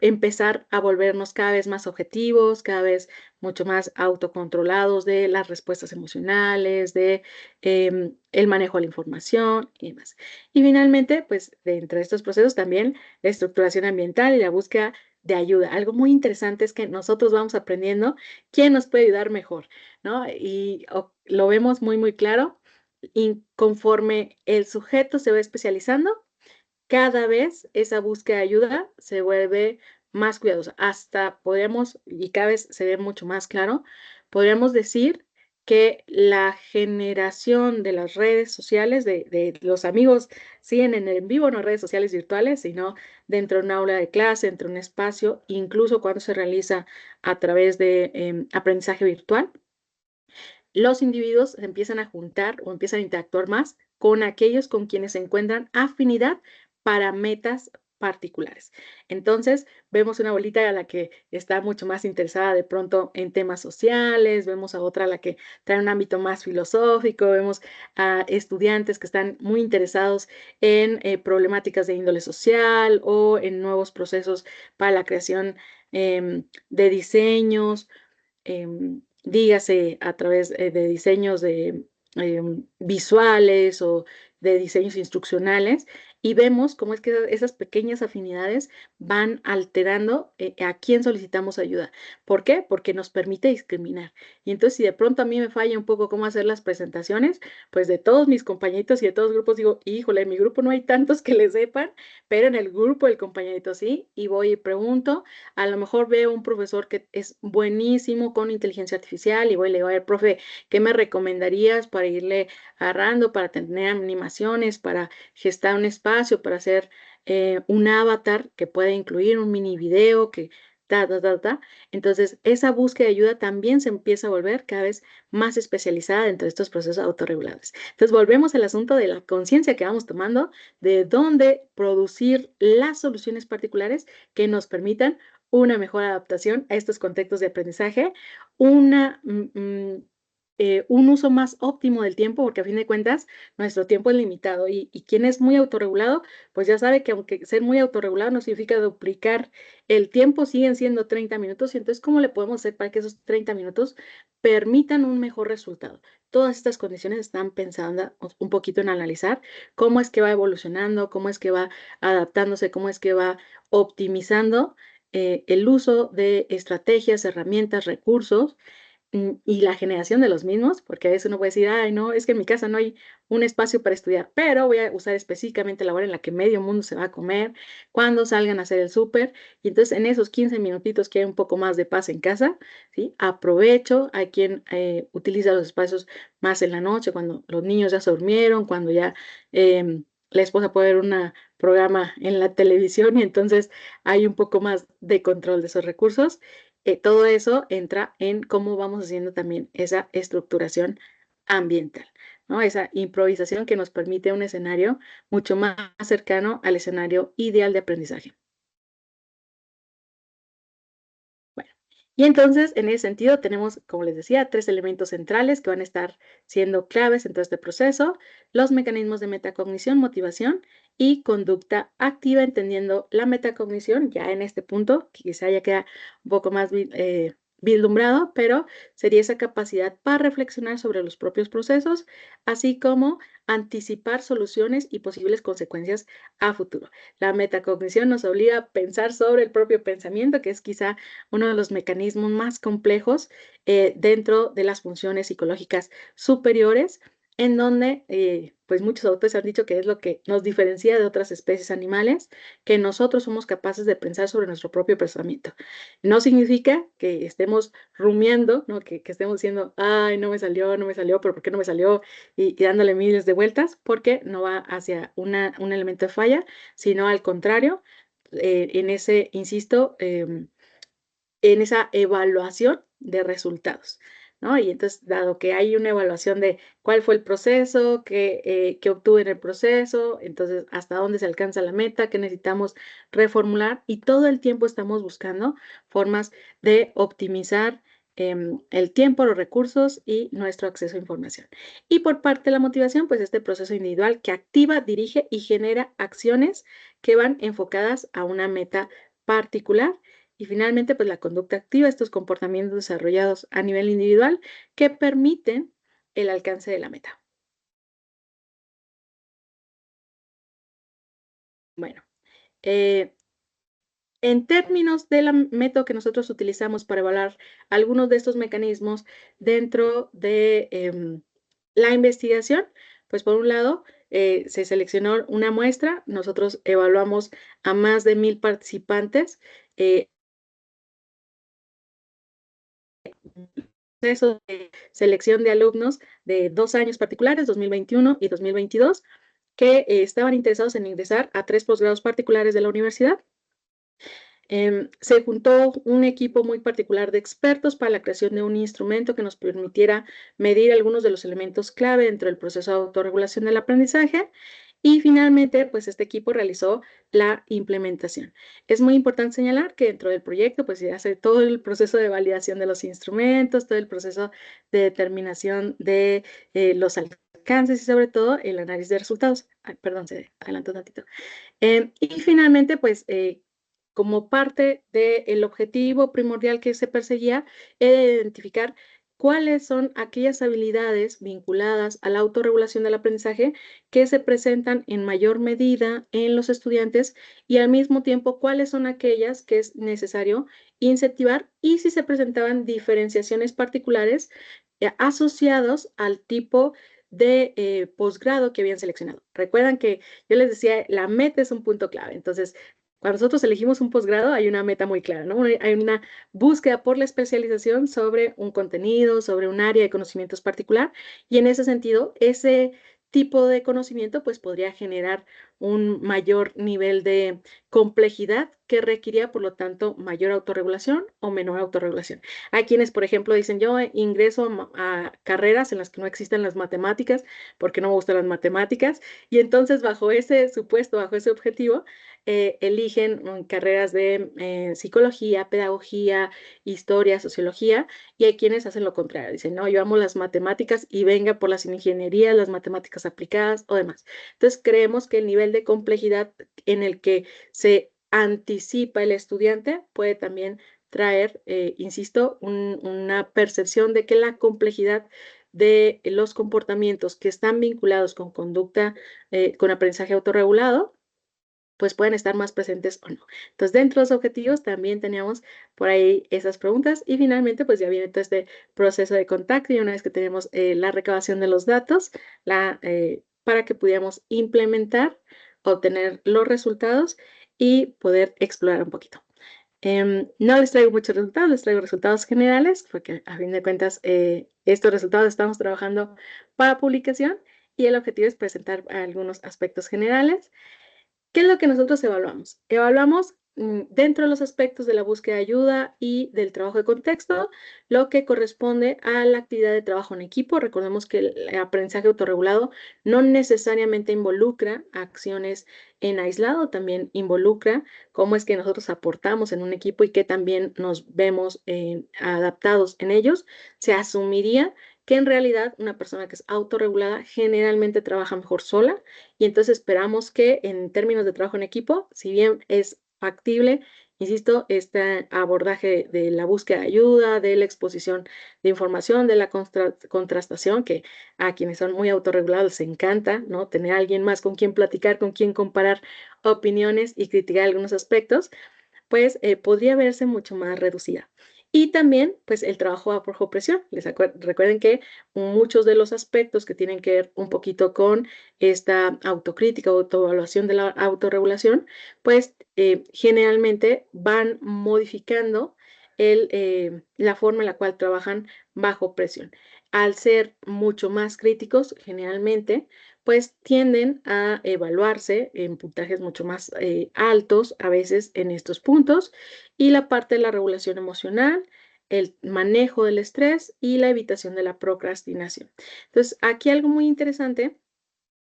empezar a volvernos cada vez más objetivos, cada vez mucho más autocontrolados de las respuestas emocionales, de el manejo de la información y demás. Y finalmente, pues, dentro de estos procesos también la estructuración ambiental y la búsqueda de ayuda. Algo muy interesante es que nosotros vamos aprendiendo quién nos puede ayudar mejor, ¿no? Y lo vemos muy, muy claro. Y conforme el sujeto se va especializando, cada vez esa búsqueda de ayuda se vuelve más cuidadosa. Hasta podríamos, y cada vez se ve mucho más claro, podríamos decir que la generación de las redes sociales, de los amigos, siguen en el en vivo, no redes sociales virtuales, sino dentro de un aula de clase, dentro de un espacio, incluso cuando se realiza a través de aprendizaje virtual, los individuos se empiezan a juntar o empiezan a interactuar más con aquellos con quienes se encuentran afinidad para metas particulares. Entonces, vemos una bolita a la que está mucho más interesada de pronto en temas sociales, vemos a otra a la que trae un ámbito más filosófico, vemos a estudiantes que están muy interesados en problemáticas de índole social o en nuevos procesos para la creación de diseños, dígase a través de diseños de visuales o de diseños instruccionales, y vemos cómo es que esas pequeñas afinidades van alterando a quién solicitamos ayuda. ¿Por qué? Porque nos permite discriminar. Y entonces, si de pronto a mí me falla un poco cómo hacer las presentaciones, pues de todos mis compañeritos y de todos los grupos digo, híjole, en mi grupo no hay tantos que le sepan, pero en el grupo del compañerito sí, y voy y pregunto. A lo mejor veo un profesor que es buenísimo con inteligencia artificial y voy y le digo, a ver, profe, ¿qué me recomendarías para irle agarrando, para tener animaciones, para gestar un espacio, para hacer un avatar que pueda incluir un mini video que ta? Entonces, esa búsqueda de ayuda también se empieza a volver cada vez más especializada dentro de estos procesos autorregulables. Entonces, volvemos al asunto de la conciencia que vamos tomando, de dónde producir las soluciones particulares que nos permitan una mejor adaptación a estos contextos de aprendizaje, un uso más óptimo del tiempo, porque a fin de cuentas nuestro tiempo es limitado y quien es muy autorregulado, pues ya sabe que aunque ser muy autorregulado no significa duplicar el tiempo, siguen siendo 30 minutos, y entonces, ¿cómo le podemos hacer para que esos 30 minutos permitan un mejor resultado? Todas estas condiciones están pensando un poquito en analizar cómo es que va evolucionando, cómo es que va adaptándose, cómo es que va optimizando el uso de estrategias, herramientas, recursos y la generación de los mismos, porque a veces uno puede decir, ay, no, es que en mi casa no hay un espacio para estudiar, pero voy a usar específicamente la hora en la que medio mundo se va a comer, cuando salgan a hacer el súper, y entonces en esos 15 minutitos que hay un poco más de paz en casa, ¿sí? Aprovecho. Hay quien utiliza los espacios más en la noche, cuando los niños ya se durmieron, cuando ya la esposa puede ver un programa en la televisión y entonces hay un poco más de control de esos recursos. Todo eso entra en cómo vamos haciendo también esa estructuración ambiental, ¿no? Esa improvisación que nos permite un escenario mucho más cercano al escenario ideal de aprendizaje. Bueno, y entonces en ese sentido tenemos, como les decía, 3 elementos centrales que van a estar siendo claves en todo este proceso: los mecanismos de metacognición, motivación y conducta activa, entendiendo la metacognición ya en este punto, que quizá ya queda un poco más vislumbrado, pero sería esa capacidad para reflexionar sobre los propios procesos, así como anticipar soluciones y posibles consecuencias a futuro. La metacognición nos obliga a pensar sobre el propio pensamiento, que es quizá uno de los mecanismos más complejos dentro de las funciones psicológicas superiores, en donde pues muchos autores han dicho que es lo que nos diferencia de otras especies animales, que nosotros somos capaces de pensar sobre nuestro propio pensamiento. No significa que estemos rumiando, ¿no? Que estemos diciendo, ay, no me salió, pero ¿por qué no me salió? Y dándole miles de vueltas, porque no va hacia un elemento de falla, sino al contrario, en ese, insisto, en esa evaluación de resultados, ¿no? Y entonces, dado que hay una evaluación de cuál fue el proceso, qué obtuve en el proceso, entonces hasta dónde se alcanza la meta, qué necesitamos reformular, y todo el tiempo estamos buscando formas de optimizar el tiempo, los recursos y nuestro acceso a información. Y por parte de la motivación, pues este proceso individual que activa, dirige y genera acciones que van enfocadas a una meta particular. Y finalmente, pues la conducta activa, estos comportamientos desarrollados a nivel individual que permiten el alcance de la meta. Bueno, En términos del método que nosotros utilizamos para evaluar algunos de estos mecanismos dentro de la investigación, pues por un lado, se seleccionó una muestra, nosotros evaluamos a más de 1000 participantes, proceso de selección de alumnos de 2 años particulares, 2021 y 2022, que estaban interesados en ingresar a 3 posgrados particulares de la universidad. Se juntó un equipo muy particular de expertos para la creación de un instrumento que nos permitiera medir algunos de los elementos clave dentro del proceso de autorregulación del aprendizaje. Y finalmente, pues este equipo realizó la implementación. Es muy importante señalar que dentro del proyecto, pues se hace todo el proceso de validación de los instrumentos, todo el proceso de determinación de los alcances y sobre todo el análisis de resultados. Ay, perdón, se adelantó un tantito. Y finalmente, pues como parte del objetivo primordial que se perseguía, era identificar cuáles son aquellas habilidades vinculadas a la autorregulación del aprendizaje que se presentan en mayor medida en los estudiantes y al mismo tiempo cuáles son aquellas que es necesario incentivar y si se presentaban diferenciaciones particulares asociados al tipo de posgrado que habían seleccionado. Recuerdan que yo les decía, la meta es un punto clave. Entonces, cuando nosotros elegimos un posgrado, hay una meta muy clara, ¿no? Hay una búsqueda por la especialización sobre un contenido, sobre un área de conocimientos particular, y en ese sentido, ese tipo de conocimiento, pues podría generar un mayor nivel de complejidad que requería, por lo tanto, mayor autorregulación o menor autorregulación. Hay quienes, por ejemplo, dicen, yo ingreso a carreras en las que no existen las matemáticas porque no me gustan las matemáticas, y entonces bajo ese supuesto, bajo ese objetivo, eligen carreras de psicología, pedagogía, historia, sociología, y hay quienes hacen lo contrario, dicen, no, yo amo las matemáticas y venga por las ingenierías, las matemáticas aplicadas o demás. Entonces, creemos que el nivel de complejidad en el que se anticipa el estudiante puede también traer, insisto, una percepción de que la complejidad de los comportamientos que están vinculados con conducta, con aprendizaje autorregulado, pues pueden estar más presentes o no. Entonces, dentro de los objetivos también teníamos por ahí esas preguntas y finalmente, pues ya viene todo este proceso de contacto y una vez que tenemos la recabación de los datos, para que pudiéramos implementar, obtener los resultados y poder explorar un poquito. No les traigo muchos resultados, les traigo resultados generales, porque a fin de cuentas estos resultados estamos trabajando para publicación y el objetivo es presentar algunos aspectos generales. ¿Qué es lo que nosotros evaluamos? Evaluamos dentro de los aspectos de la búsqueda de ayuda y del trabajo de contexto, lo que corresponde a la actividad de trabajo en equipo. Recordemos que el aprendizaje autorregulado no necesariamente involucra acciones en aislado, también involucra cómo es que nosotros aportamos en un equipo y que también nos vemos adaptados en ellos. Se asumiría que en realidad una persona que es autorregulada generalmente trabaja mejor sola y entonces esperamos que en términos de trabajo en equipo, si bien es factible, insisto, este abordaje de la búsqueda de ayuda, de la exposición de información, de la contrastación, que a quienes son muy autorregulados les encanta, ¿no? Tener a alguien más con quien platicar, con quien comparar opiniones y criticar algunos aspectos, pues podría verse mucho más reducida. Y también, pues, el trabajo bajo presión. Recuerden que muchos de los aspectos que tienen que ver un poquito con esta autocrítica o autoevaluación de la autorregulación, pues, generalmente van modificando la forma en la cual trabajan bajo presión. Al ser mucho más críticos, generalmente, pues tienden a evaluarse en puntajes mucho más altos a veces en estos puntos y la parte de la regulación emocional, el manejo del estrés y la evitación de la procrastinación. Entonces, aquí algo muy interesante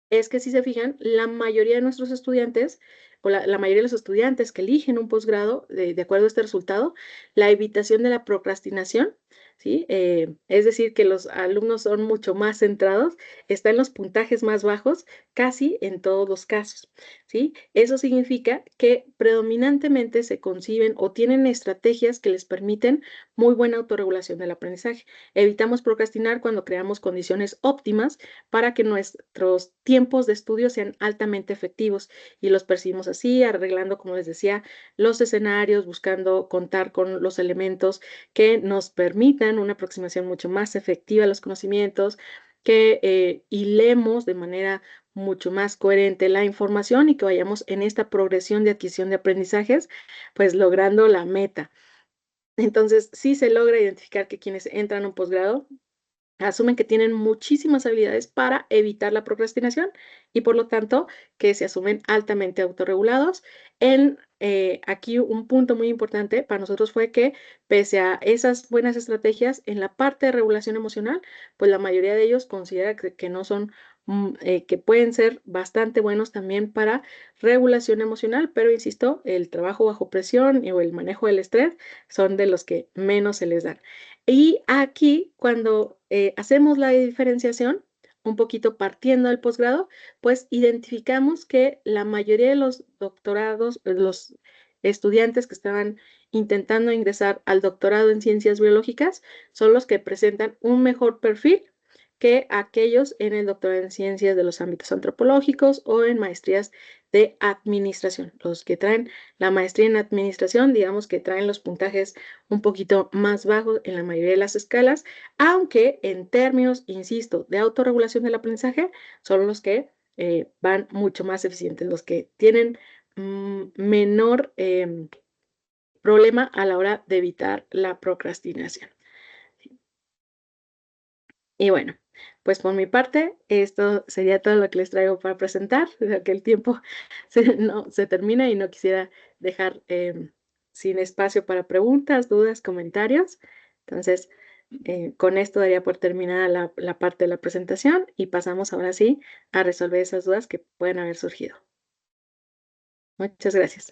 es que si se fijan, la mayoría de nuestros estudiantes o la mayoría de los estudiantes que eligen un posgrado, de acuerdo a este resultado, la evitación de la procrastinación ¿sí? Es decir, que los alumnos son mucho más centrados, están los puntajes más bajos casi en todos los casos, ¿sí? Eso significa que predominantemente se conciben o tienen estrategias que les permiten muy buena autorregulación del aprendizaje. Evitamos procrastinar cuando creamos condiciones óptimas para que nuestros tiempos de estudio sean altamente efectivos y los percibimos así, arreglando, como les decía, los escenarios, buscando contar con los elementos que nos permitan una aproximación mucho más efectiva a los conocimientos, que hilemos de manera mucho más coherente la información y que vayamos en esta progresión de adquisición de aprendizajes, pues logrando la meta. Entonces, sí se logra identificar que quienes entran a un posgrado asumen que tienen muchísimas habilidades para evitar la procrastinación y por lo tanto que se asumen altamente autorregulados. Aquí un punto muy importante para nosotros fue que pese a esas buenas estrategias en la parte de regulación emocional, pues la mayoría de ellos considera que no son, que pueden ser bastante buenos también para regulación emocional, pero insisto, el trabajo bajo presión o el manejo del estrés son de los que menos se les dan. Y aquí, cuando hacemos la diferenciación, un poquito partiendo del posgrado, pues identificamos que la mayoría de los doctorados, los estudiantes que estaban intentando ingresar al doctorado en ciencias biológicas son los que presentan un mejor perfil que aquellos en el doctorado en ciencias de los ámbitos antropológicos o en maestrías de administración. Los que traen la maestría en administración, digamos que traen los puntajes un poquito más bajos en la mayoría de las escalas, aunque en términos, insisto, de autorregulación del aprendizaje, son los que van mucho más eficientes, los que tienen menor problema a la hora de evitar la procrastinación. Y bueno, pues por mi parte, esto sería todo lo que les traigo para presentar, ya que el tiempo se termina y no quisiera dejar sin espacio para preguntas, dudas, comentarios. Entonces, con esto daría por terminada la parte de la presentación y pasamos ahora sí a resolver esas dudas que pueden haber surgido. Muchas gracias.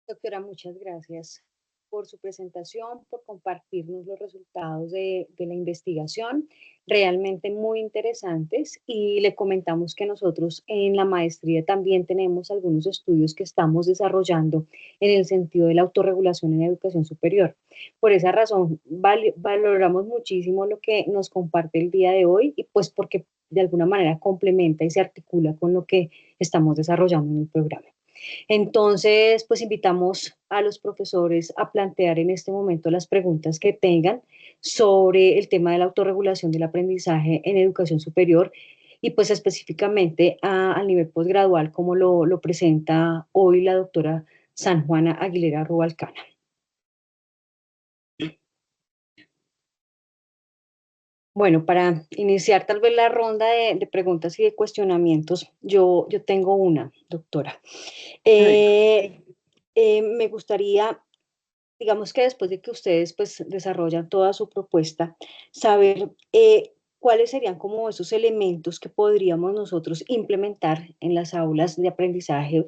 Doctora, muchas gracias por su presentación, por compartirnos los resultados de la investigación, realmente muy interesantes. Y le comentamos que nosotros en la maestría también tenemos algunos estudios que estamos desarrollando en el sentido de la autorregulación en educación superior. Por esa razón, valoramos muchísimo lo que nos comparte el día de hoy y pues porque de alguna manera complementa y se articula con lo que estamos desarrollando en el programa. Entonces, pues invitamos a los profesores a plantear en este momento las preguntas que tengan sobre el tema de la autorregulación del aprendizaje en educación superior y pues específicamente al nivel posgradual como lo presenta hoy la doctora San Juana Aguilera Rubalcaba. Bueno, para iniciar tal vez la ronda de preguntas y de cuestionamientos, yo tengo una, doctora. Eh, Me gustaría, digamos que después de que ustedes pues desarrollan toda su propuesta, saber cuáles serían como esos elementos que podríamos nosotros implementar en las aulas de aprendizaje,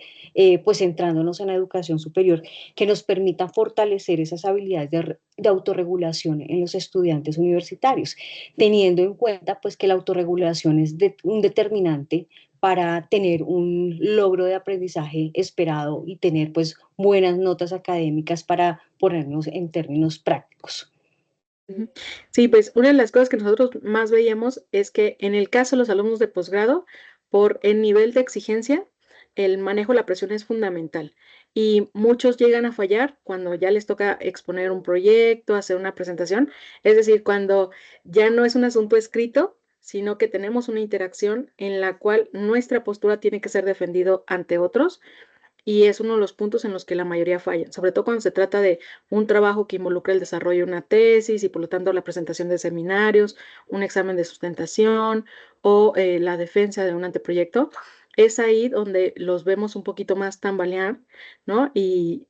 pues centrándonos en la educación superior, que nos permitan fortalecer esas habilidades de autorregulación en los estudiantes universitarios, teniendo en cuenta pues que la autorregulación es un determinante para tener un logro de aprendizaje esperado y tener pues buenas notas académicas para ponernos en términos prácticos. Sí, pues una de las cosas que nosotros más veíamos es que en el caso de los alumnos de posgrado, por el nivel de exigencia, el manejo de la presión es fundamental y muchos llegan a fallar cuando ya les toca exponer un proyecto, hacer una presentación, es decir, cuando ya no es un asunto escrito, sino que tenemos una interacción en la cual nuestra postura tiene que ser defendido ante otros y es uno de los puntos en los que la mayoría fallan, sobre todo cuando se trata de un trabajo que involucra el desarrollo de una tesis y por lo tanto la presentación de seminarios, un examen de sustentación o la defensa de un anteproyecto. Es ahí donde los vemos un poquito más tambalear, ¿no? Y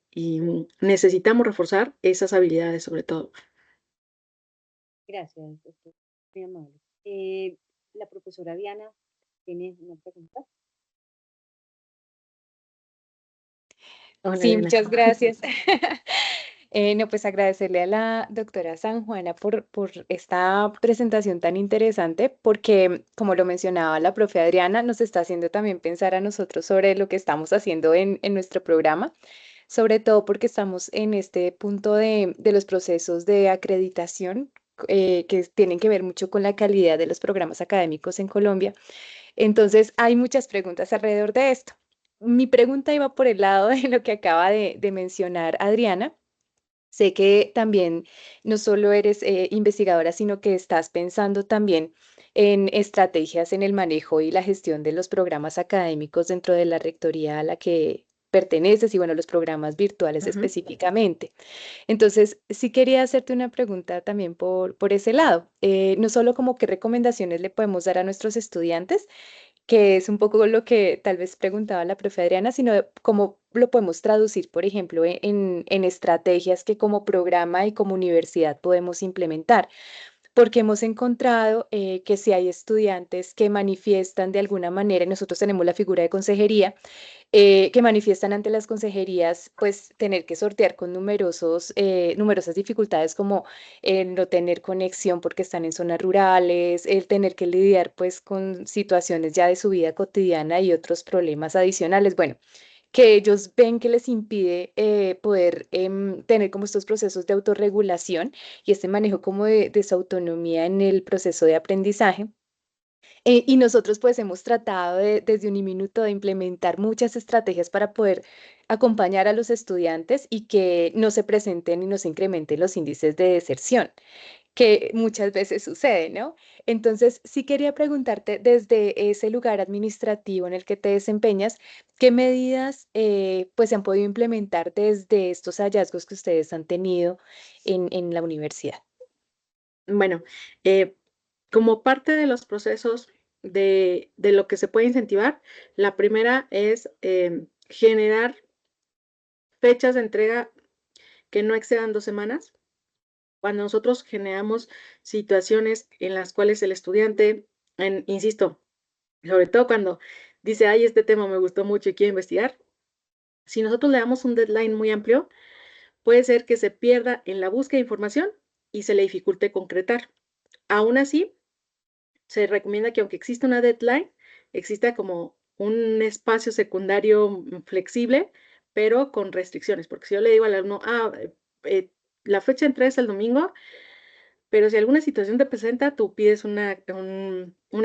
necesitamos reforzar esas habilidades sobre todo. Gracias, doctor. Muy amable. La profesora Diana tiene una pregunta. Hola, Sí, Elena. muchas gracias. No, pues agradecerle a la doctora San Juana por esta presentación tan interesante, porque como lo mencionaba la profe Adriana, nos está haciendo también pensar a nosotros sobre lo que estamos haciendo en nuestro programa, sobre todo porque estamos en este punto de los procesos de acreditación que tienen que ver mucho con la calidad de los programas académicos en Colombia. Entonces, hay muchas preguntas alrededor de esto. Mi pregunta iba por el lado de lo que acaba de mencionar Adriana. Sé que también no solo eres investigadora, sino que estás pensando también en estrategias en el manejo y la gestión de los programas académicos dentro de la rectoría a la que perteneces y bueno, los programas virtuales Ujú. específicamente. Entonces, sí quería hacerte una pregunta también por ese lado. No solo como qué recomendaciones le podemos dar a nuestros estudiantes, que es un poco lo que tal vez preguntaba la profe Adriana, sino de cómo lo podemos traducir, por ejemplo, en estrategias que como programa y como universidad podemos implementar porque hemos encontrado que si hay estudiantes que manifiestan de alguna manera, y nosotros tenemos la figura de consejería, que manifiestan ante las consejerías, pues tener que sortear con numerosas dificultades como el no tener conexión porque están en zonas rurales, el tener que lidiar pues con situaciones ya de su vida cotidiana y otros problemas adicionales. Bueno, que ellos ven que les impide poder tener como estos procesos de autorregulación y este manejo como de su autonomía en el proceso de aprendizaje. Y nosotros pues hemos tratado desde un minuto de implementar muchas estrategias para poder acompañar a los estudiantes y que no se presenten y no se incrementen los índices de deserción que muchas veces sucede, ¿no? Entonces, sí quería preguntarte desde ese lugar administrativo en el que te desempeñas, ¿qué medidas pues se han podido implementar desde estos hallazgos que ustedes han tenido en la universidad? Bueno, eh, como parte de los procesos de lo que se puede incentivar, la primera es generar fechas de entrega que no excedan 2 semanas. Cuando nosotros generamos situaciones en las cuales el estudiante, insisto, sobre todo cuando dice, ay, este tema me gustó mucho y quiero investigar, si nosotros le damos un deadline muy amplio, puede ser que se pierda en la búsqueda de información y se le dificulte concretar. Aún así, se recomienda que aunque exista una deadline, exista como un espacio secundario flexible, pero con restricciones, porque si yo le digo al alumno, eh, la fecha de entrega es el domingo, pero si alguna situación te presenta, tú pides un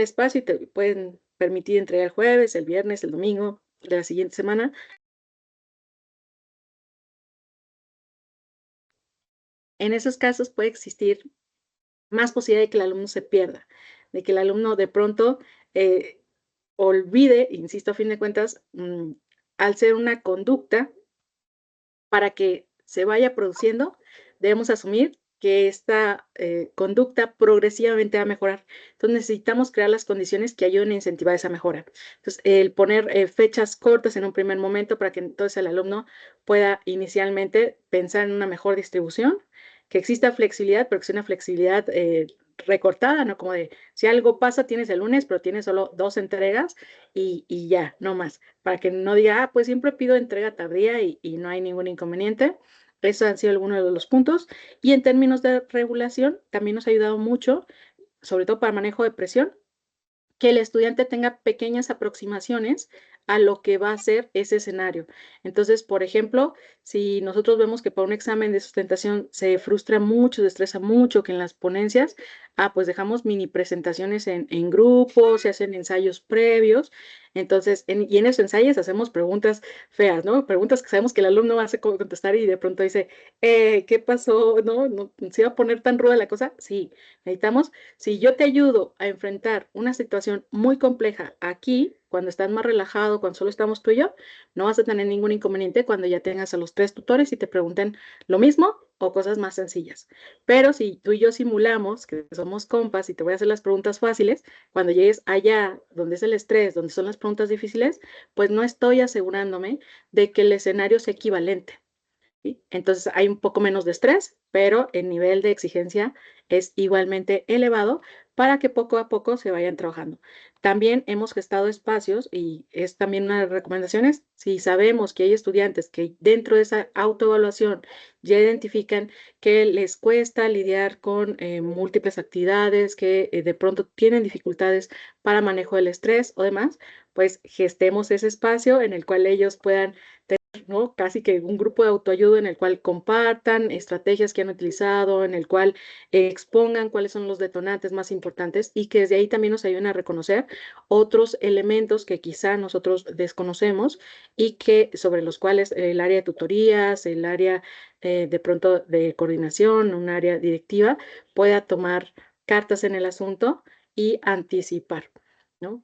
espacio y te pueden permitir entregar el jueves, el viernes, el domingo de la siguiente semana. En esos casos puede existir más posibilidad de que el alumno se pierda, de que el alumno de pronto eh, olvide, insisto, a fin de cuentas, al ser una conducta para que se vaya produciendo, debemos asumir que esta conducta progresivamente va a mejorar. Entonces necesitamos crear las condiciones que ayuden a incentivar esa mejora. Entonces, el poner fechas cortas en un primer momento para que entonces el alumno pueda inicialmente pensar en una mejor distribución, que exista flexibilidad, pero que sea una flexibilidad recortada, ¿no? Como de, si algo pasa, tienes el lunes, pero tienes solo 2 entregas y ya, no más para que no diga, pues siempre pido entrega tardía y no hay ningún inconveniente. Esos han sido algunos de los puntos. Y en términos de regulación, también nos ha ayudado mucho, sobre todo para manejo de presión, que el estudiante tenga pequeñas aproximaciones a lo que va a ser ese escenario. Entonces, por ejemplo, si nosotros vemos que para un examen de sustentación se frustra mucho, se estresa mucho, que en las ponencias, pues dejamos mini presentaciones en grupos, se hacen ensayos previos. Entonces, y en esos ensayos hacemos preguntas feas, ¿no? Preguntas que sabemos que el alumno va a contestar y de pronto dice, ¿qué pasó? ¿No? ¿Se iba a poner tan ruda la cosa? Sí, necesitamos si yo te ayudo a enfrentar una situación muy compleja aquí, cuando estás más relajado, cuando solo estamos tú y yo, no vas a tener ningún inconveniente cuando ya tengas a los 3 tutores y te pregunten lo mismo o cosas más sencillas. Pero si tú y yo simulamos que somos compas y te voy a hacer las preguntas fáciles, cuando llegues allá donde es el estrés, donde son las preguntas difíciles, pues no estoy asegurándome de que el escenario sea equivalente. ¿sí? Entonces hay un poco menos de estrés, pero el nivel de exigencia es igualmente elevado para que poco a poco se vayan trabajando. También hemos gestado espacios y es también una de las recomendaciones, si sabemos que hay estudiantes que dentro de esa autoevaluación ya identifican que les cuesta lidiar con múltiples actividades, que de pronto tienen dificultades para manejo del estrés o demás, pues gestemos ese espacio en el cual ellos puedan, ¿no? Casi que un grupo de autoayuda en el cual compartan estrategias que han utilizado, en el cual expongan cuáles son los detonantes más importantes y que desde ahí también nos ayuden a reconocer otros elementos que quizá nosotros desconocemos y que sobre los cuales el área de tutorías, el área de pronto de coordinación, un área directiva pueda tomar cartas en el asunto y anticipar, ¿no?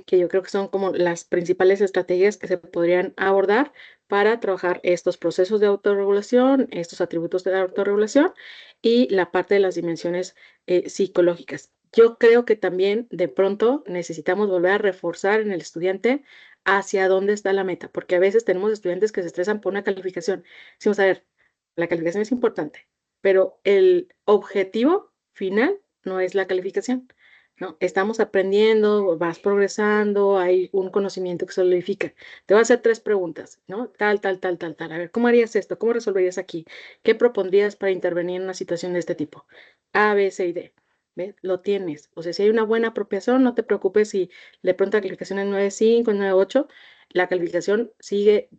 Que yo creo que son como las principales estrategias que se podrían abordar para trabajar estos procesos de autorregulación, estos atributos de la autorregulación y la parte de las dimensiones psicológicas. Yo creo que también de pronto necesitamos volver a reforzar en el estudiante hacia dónde está la meta, porque a veces tenemos estudiantes que se estresan por una calificación. Decimos, a ver, la calificación es importante, pero el objetivo final no es la calificación. ¿No? Estamos aprendiendo, vas progresando, hay un conocimiento que se solidifica. Te voy a hacer 3 preguntas, ¿no? Tal, tal, tal, tal, tal. A ver, ¿cómo harías esto? ¿Cómo resolverías aquí? ¿Qué propondrías para intervenir en una situación de este tipo? A, B, C y D. ¿Ves? Lo tienes. O sea, si hay una buena apropiación, no te preocupes si de pronto la calificación es 9.5, 9.8. La calificación sigue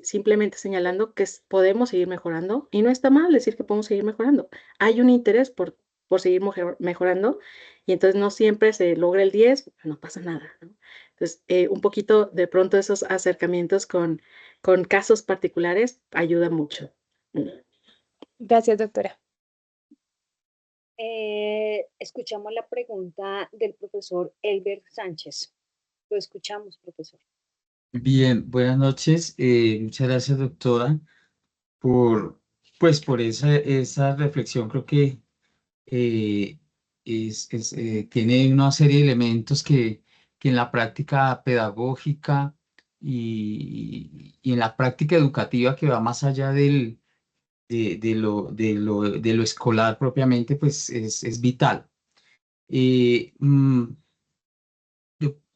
simplemente señalando que podemos seguir mejorando y no está mal decir que podemos seguir mejorando. Hay un interés por seguir mejorando y entonces no siempre se logra el 10, no pasa nada, ¿no? Entonces, un poquito de pronto esos acercamientos con casos particulares ayuda mucho. Gracias, doctora. Escuchamos la pregunta del profesor Elber Sánchez. Lo escuchamos, profesor. Bien, buenas noches. Muchas gracias, doctora, por, por esa reflexión. Creo que eh, tiene una serie de elementos que en la práctica pedagógica y en la práctica educativa que va más allá de lo escolar propiamente, pues es vital. Eh, mm,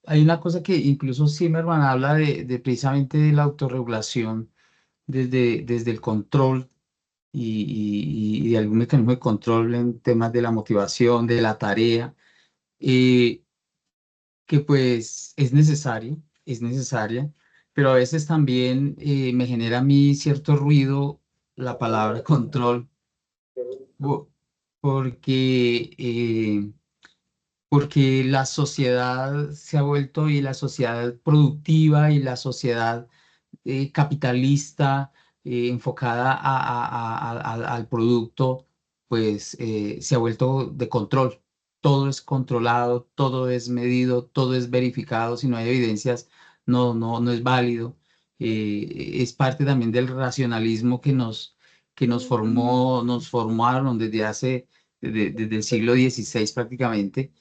Hay una cosa que incluso Zimmerman habla de precisamente de la autorregulación desde el control y de algún mecanismo de control en temas de la motivación, de la tarea, eh, que pues es necesaria, pero a veces también me genera a mí cierto ruido la palabra control, po- porque... porque la sociedad se ha vuelto y la sociedad productiva y la sociedad capitalista enfocada al producto, pues se ha vuelto de control. Todo es controlado, todo es medido, todo es verificado. Si no hay evidencias, no es válido. Es parte también del racionalismo nos formaron desde el siglo XVI prácticamente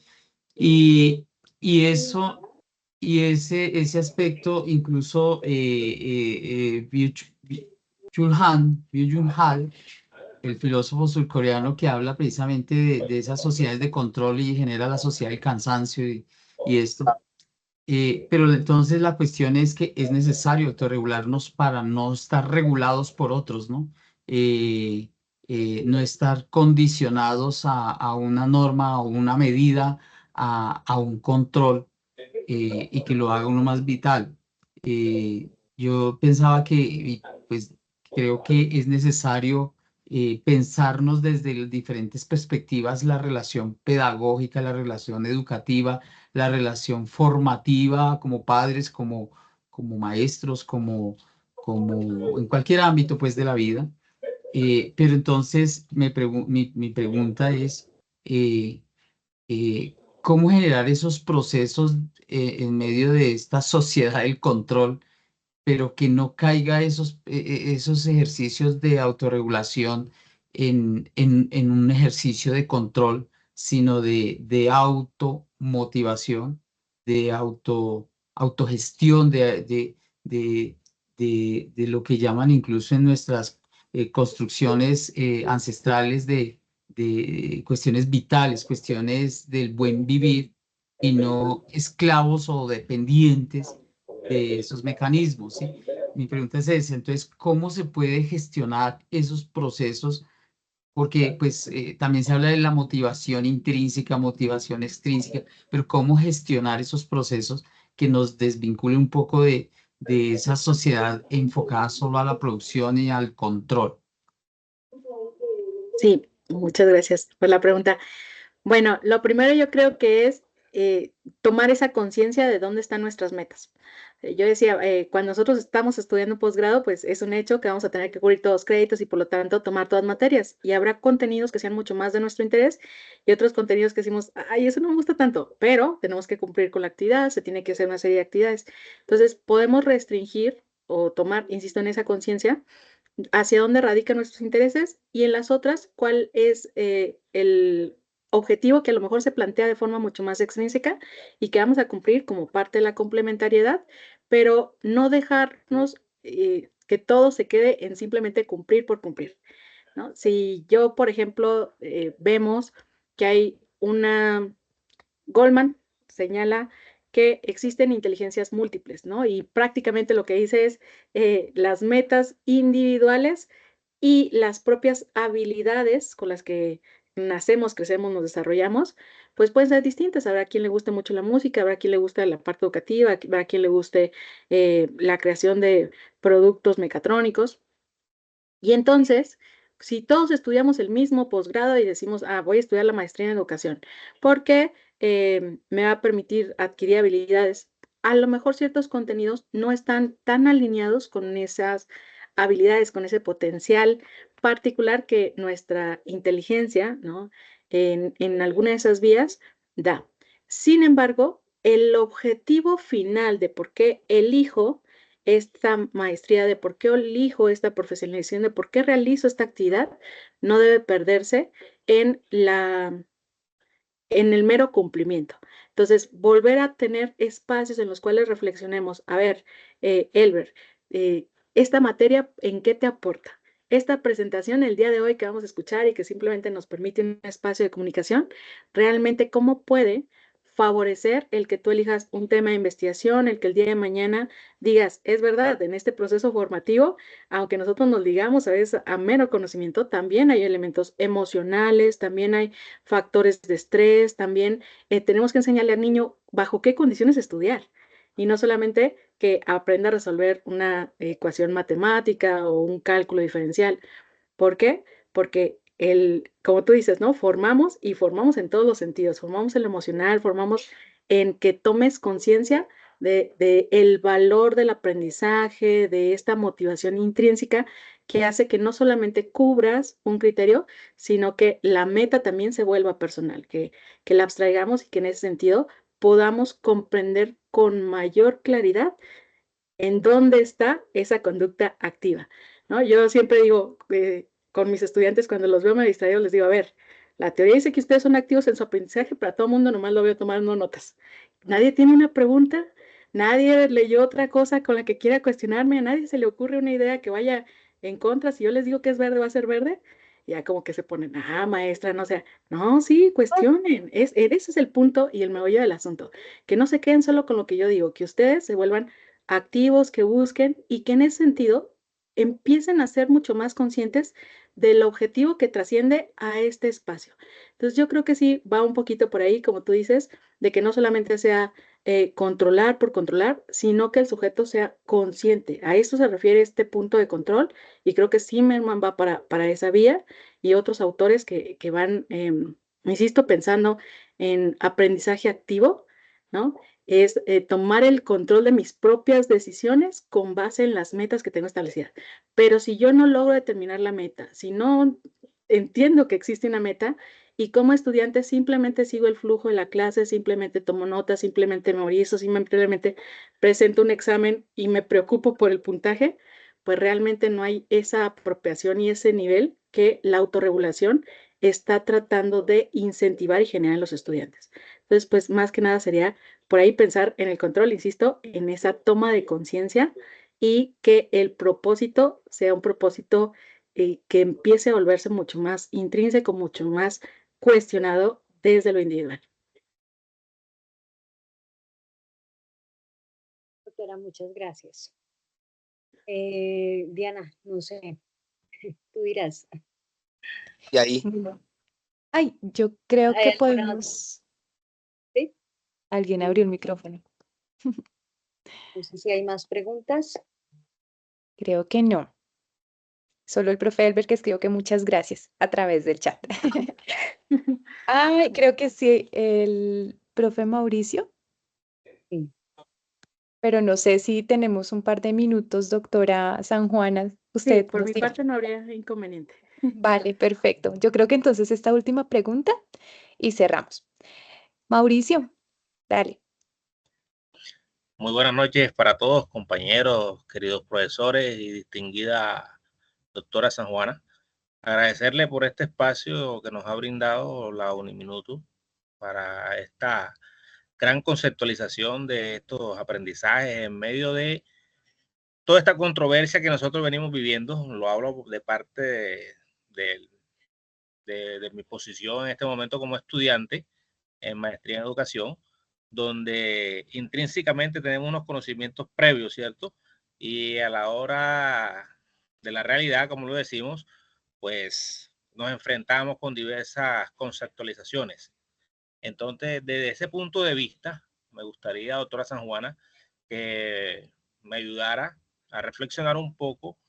y, y eso, ese aspecto, incluso Byung-Chul Han, el filósofo surcoreano que habla precisamente de esas sociedades de control y genera la sociedad del cansancio y esto. Pero entonces la cuestión es que es necesario autorregularnos para no estar regulados por otros, ¿no? Eh, no estar condicionados a una norma o una medida, a un control y que lo haga uno más vital. Yo pensaba y pues creo que es necesario pensarnos desde las diferentes perspectivas la relación pedagógica, la relación educativa, la relación formativa como padres, como maestros, como en cualquier ámbito pues de la vida. Pero entonces mi pregunta es, ¿cómo generar esos procesos en medio de esta sociedad del control, pero que no caiga esos ejercicios de autorregulación en un ejercicio de control, sino de automotivación, de autogestión, de lo que llaman incluso en construcciones ancestrales de cuestiones vitales, cuestiones del buen vivir y no esclavos o dependientes de esos mecanismos, ¿sí? Mi pregunta es esa, entonces, ¿cómo se puede gestionar esos procesos? Porque pues también se habla de la motivación intrínseca, motivación extrínseca, pero ¿cómo gestionar esos procesos que nos desvincule un poco de esa sociedad enfocada solo a la producción y al control? Sí, muchas gracias por la pregunta. Bueno, lo primero yo creo que es tomar esa conciencia de dónde están nuestras metas. Yo decía, cuando nosotros estamos estudiando posgrado, pues es un hecho que vamos a tener que cubrir todos los créditos y por lo tanto tomar todas materias. Y habrá contenidos que sean mucho más de nuestro interés y otros contenidos que decimos, ay, eso no me gusta tanto, pero tenemos que cumplir con la actividad, se tiene que hacer una serie de actividades. Entonces, podemos restringir o tomar, insisto, en esa conciencia hacia dónde radican nuestros intereses y en las otras, cuál es el objetivo que a lo mejor se plantea de forma mucho más extrínseca y que vamos a cumplir como parte de la complementariedad, pero no dejarnos que todo se quede en simplemente cumplir por cumplir, ¿no? Si yo, por ejemplo, vemos que hay una Goldman señala que existen inteligencias múltiples, ¿no? Y prácticamente lo que dice es las metas individuales y las propias habilidades con las que nacemos, crecemos, nos desarrollamos, pues pueden ser distintas. Habrá quien le guste mucho la música, habrá quien le guste la parte educativa, habrá quien le guste la creación de productos mecatrónicos. Y entonces, si todos estudiamos el mismo posgrado y decimos, voy a estudiar la maestría en educación, porque me va a permitir adquirir habilidades, a lo mejor ciertos contenidos no están tan alineados con esas habilidades, con ese potencial particular que nuestra inteligencia, ¿no? En alguna de esas vías da. Sin embargo, el objetivo final de por qué elijo esta maestría, de por qué elijo esta profesionalización, de por qué realizo esta actividad, no debe perderse en en el mero cumplimiento. Entonces, volver a tener espacios en los cuales reflexionemos. A ver, Elber, esta materia, ¿en qué te aporta? Esta presentación el día de hoy que vamos a escuchar y que simplemente nos permite un espacio de comunicación, realmente cómo puede favorecer el que tú elijas un tema de investigación, el que el día de mañana digas, es verdad, en este proceso formativo, aunque nosotros nos digamos a veces a mero conocimiento, también hay elementos emocionales, también hay factores de estrés, también tenemos que enseñarle al niño bajo qué condiciones estudiar y no solamente que aprenda a resolver una ecuación matemática o un cálculo diferencial. ¿Por qué? Porque como tú dices, ¿no? Formamos y formamos en todos los sentidos, formamos en lo emocional, formamos en que tomes conciencia de el valor del aprendizaje, de esta motivación intrínseca que hace que no solamente cubras un criterio, sino que la meta también se vuelva personal, que la abstraigamos y que en ese sentido podamos comprender con mayor claridad en dónde está esa conducta activa, ¿no? Yo siempre digo con mis estudiantes cuando los veo me distraídos, les digo, a ver, la teoría dice que ustedes son activos en su aprendizaje, pero a todo mundo nomás lo veo tomando notas. Nadie tiene una pregunta, nadie leyó otra cosa con la que quiera cuestionarme, a nadie se le ocurre una idea que vaya en contra, si yo les digo que es verde, va a ser verde, ya como que se ponen, maestra, no sé, no, sí, cuestionen, ese es el punto y el meollo del asunto, que no se queden solo con lo que yo digo, que ustedes se vuelvan activos, que busquen y que en ese sentido empiecen a ser mucho más conscientes del objetivo que trasciende a este espacio. Entonces yo creo que sí va un poquito por ahí, como tú dices, de que no solamente sea controlar por controlar, sino que el sujeto sea consciente. A eso se refiere este punto de control y creo que Zimmerman va para esa vía y otros autores que van, insisto, pensando en aprendizaje activo, ¿no? Es tomar el control de mis propias decisiones con base en las metas que tengo establecidas. Pero si yo no logro determinar la meta, si no entiendo que existe una meta y como estudiante simplemente sigo el flujo de la clase, simplemente tomo notas, simplemente memorizo, simplemente presento un examen y me preocupo por el puntaje, pues realmente no hay esa apropiación y ese nivel que la autorregulación está tratando de incentivar y generar en los estudiantes. Entonces, pues más que nada sería por ahí pensar en el control, insisto, en esa toma de conciencia y que el propósito sea un propósito que empiece a volverse mucho más intrínseco, mucho más cuestionado desde lo individual. Doctora, muchas gracias. Diana, no sé, tú dirás. Y ahí, Bueno. Ay, yo creo ¿Hay que alguna podemos. ¿Sí? Alguien abrió el micrófono. No sé si hay más preguntas. Creo que no. Solo el profe Elber que escribió que muchas gracias a través del chat. Ay, creo que sí, el profe Mauricio, Sí. pero no sé si tenemos un par de minutos, doctora San Juana. Sí, Usted por nos mi dirá. parte no habría inconveniente. Vale, perfecto. Yo creo que entonces esta última pregunta y cerramos. Mauricio, dale. muy buenas noches para todos, compañeros, queridos profesores y distinguida doctora San Juana. Agradecerle por este espacio que nos ha brindado la Uniminuto para esta gran conceptualización de estos aprendizajes en medio de toda esta controversia que nosotros venimos viviendo. Lo hablo de parte de mi posición en este momento como estudiante en maestría en educación, donde intrínsecamente tenemos unos conocimientos previos, ¿cierto? Y a la hora de la realidad, como lo decimos, pues nos enfrentamos con diversas conceptualizaciones. Entonces, desde ese punto de vista, me gustaría, doctora San Juana, que me ayudara a reflexionar un poco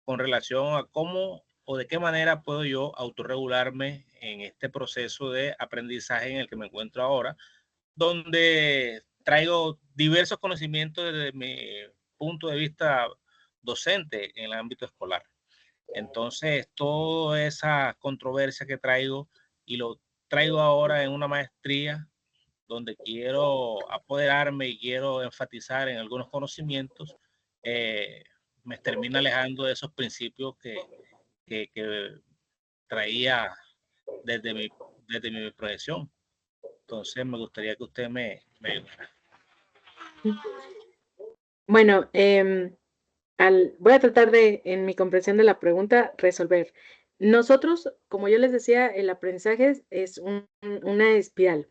con relación a cómo o de qué manera puedo yo autorregularme en este proceso de aprendizaje en el que me encuentro ahora, donde traigo diversos conocimientos desde mi punto de vista docente en el ámbito escolar. Entonces, toda esa controversia que traigo y lo traigo ahora en una maestría donde quiero apoderarme y quiero enfatizar en algunos conocimientos, me termina alejando de esos principios que traía desde mi profesión. Entonces, me gustaría que usted me ayudara. Bueno, voy a tratar de, en mi comprensión de la pregunta, resolver. Nosotros, como yo les decía, el aprendizaje es una espiral,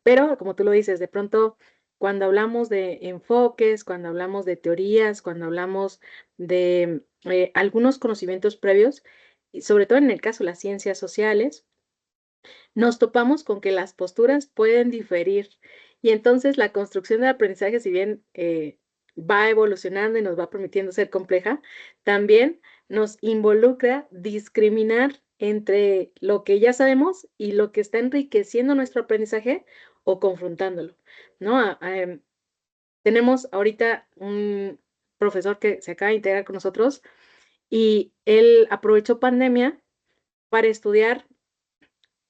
pero como tú lo dices, de pronto, cuando hablamos de enfoques, cuando hablamos de teorías, cuando hablamos de algunos conocimientos previos, y sobre todo en el caso de las ciencias sociales, nos topamos con que las posturas pueden diferir y entonces la construcción del aprendizaje, si bien va evolucionando y nos va permitiendo ser compleja, también nos involucra discriminar entre lo que ya sabemos y lo que está enriqueciendo nuestro aprendizaje o confrontándolo, ¿no? Tenemos ahorita un profesor que se acaba de integrar con nosotros y él aprovechó pandemia para estudiar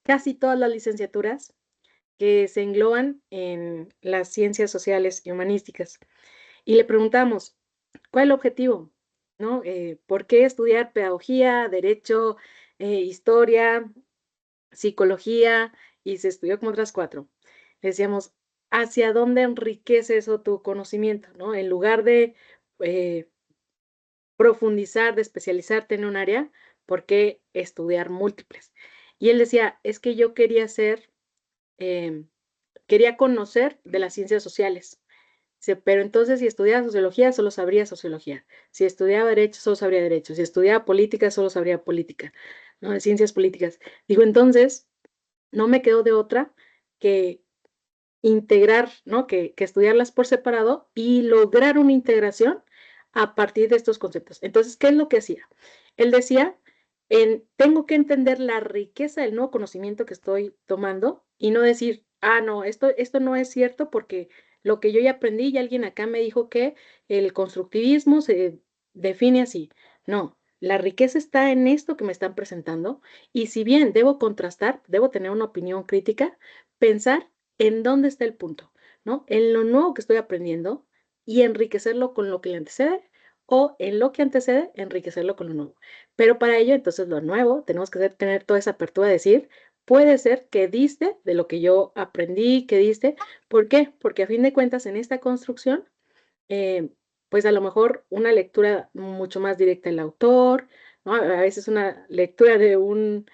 casi todas las licenciaturas que se engloban en las ciencias sociales y humanísticas. Y le preguntamos, ¿cuál es el objetivo? ¿No? ¿Por qué estudiar pedagogía, derecho, historia, psicología? Y se estudió como otras 4. Le decíamos, ¿hacia dónde enriquece eso tu conocimiento? ¿No? En lugar de profundizar, de especializarte en un área, ¿por qué estudiar múltiples? Y él decía, es que yo quería quería conocer de las ciencias sociales. Pero entonces si estudiaba sociología, solo sabría sociología. Si estudiaba derecho, solo sabría derecho. Si estudiaba política, solo sabría política, ¿no? Ciencias políticas. Digo, entonces, no me quedó de otra que integrar, ¿no? Que estudiarlas por separado y lograr una integración a partir de estos conceptos. Entonces, ¿qué es lo que hacía? Él decía, tengo que entender la riqueza del nuevo conocimiento que estoy tomando y no decir, no, esto no es cierto porque lo que yo ya aprendí y alguien acá me dijo que el constructivismo se define así. No, la riqueza está en esto que me están presentando y si bien debo contrastar, debo tener una opinión crítica, pensar en dónde está el punto, ¿no? En lo nuevo que estoy aprendiendo y enriquecerlo con lo que le antecede o en lo que antecede, enriquecerlo con lo nuevo. Pero para ello, entonces, lo nuevo, tenemos que tener toda esa apertura de decir, puede ser que diste de lo que yo aprendí, que diste. ¿Por qué? Porque a fin de cuentas, en esta construcción, pues a lo mejor una lectura mucho más directa del autor, ¿no? A veces una lectura de un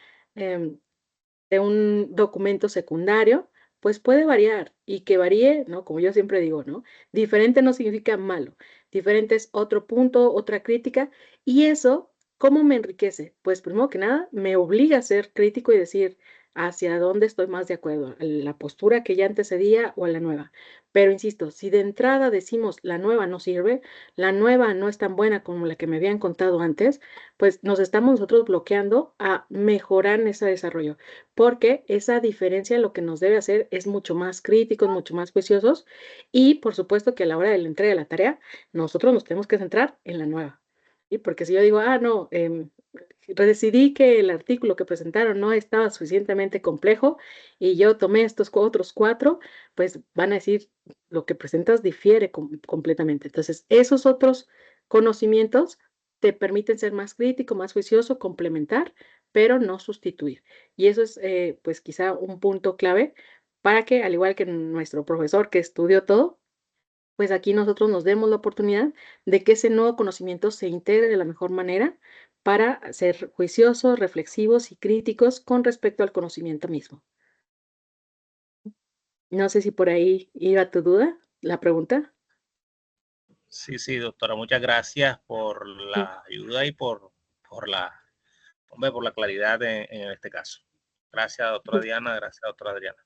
documento secundario, pues puede variar, y que varíe, ¿no? Como yo siempre digo, ¿no? Diferente no significa malo, diferente es otro punto, otra crítica, y eso, ¿cómo me enriquece? Pues primero que nada, me obliga a ser crítico y decir hacia dónde estoy más de acuerdo, a la postura que ya antecedía o a la nueva. Pero insisto, si de entrada decimos la nueva no sirve, la nueva no es tan buena como la que me habían contado antes, pues nos estamos nosotros bloqueando a mejorar en ese desarrollo, porque esa diferencia lo que nos debe hacer es mucho más críticos, mucho más juiciosos, y por supuesto que a la hora de la entrega de la tarea, nosotros nos tenemos que centrar en la nueva. ¿Sí? Porque si yo digo, no, decidí que el artículo que presentaron no estaba suficientemente complejo y yo tomé estos otros 4, pues van a decir, lo que presentas difiere completamente. Entonces, esos otros conocimientos te permiten ser más crítico, más juicioso, complementar, pero no sustituir. Y eso es, pues quizá un punto clave para que, al igual que nuestro profesor que estudió todo, pues aquí nosotros nos demos la oportunidad de que ese nuevo conocimiento se integre de la mejor manera para ser juiciosos, reflexivos y críticos con respecto al conocimiento mismo. No sé si por ahí iba tu duda, la pregunta. Sí, doctora, muchas gracias por la ayuda y por la claridad en este caso. Gracias, doctora Diana, gracias, doctora Adriana.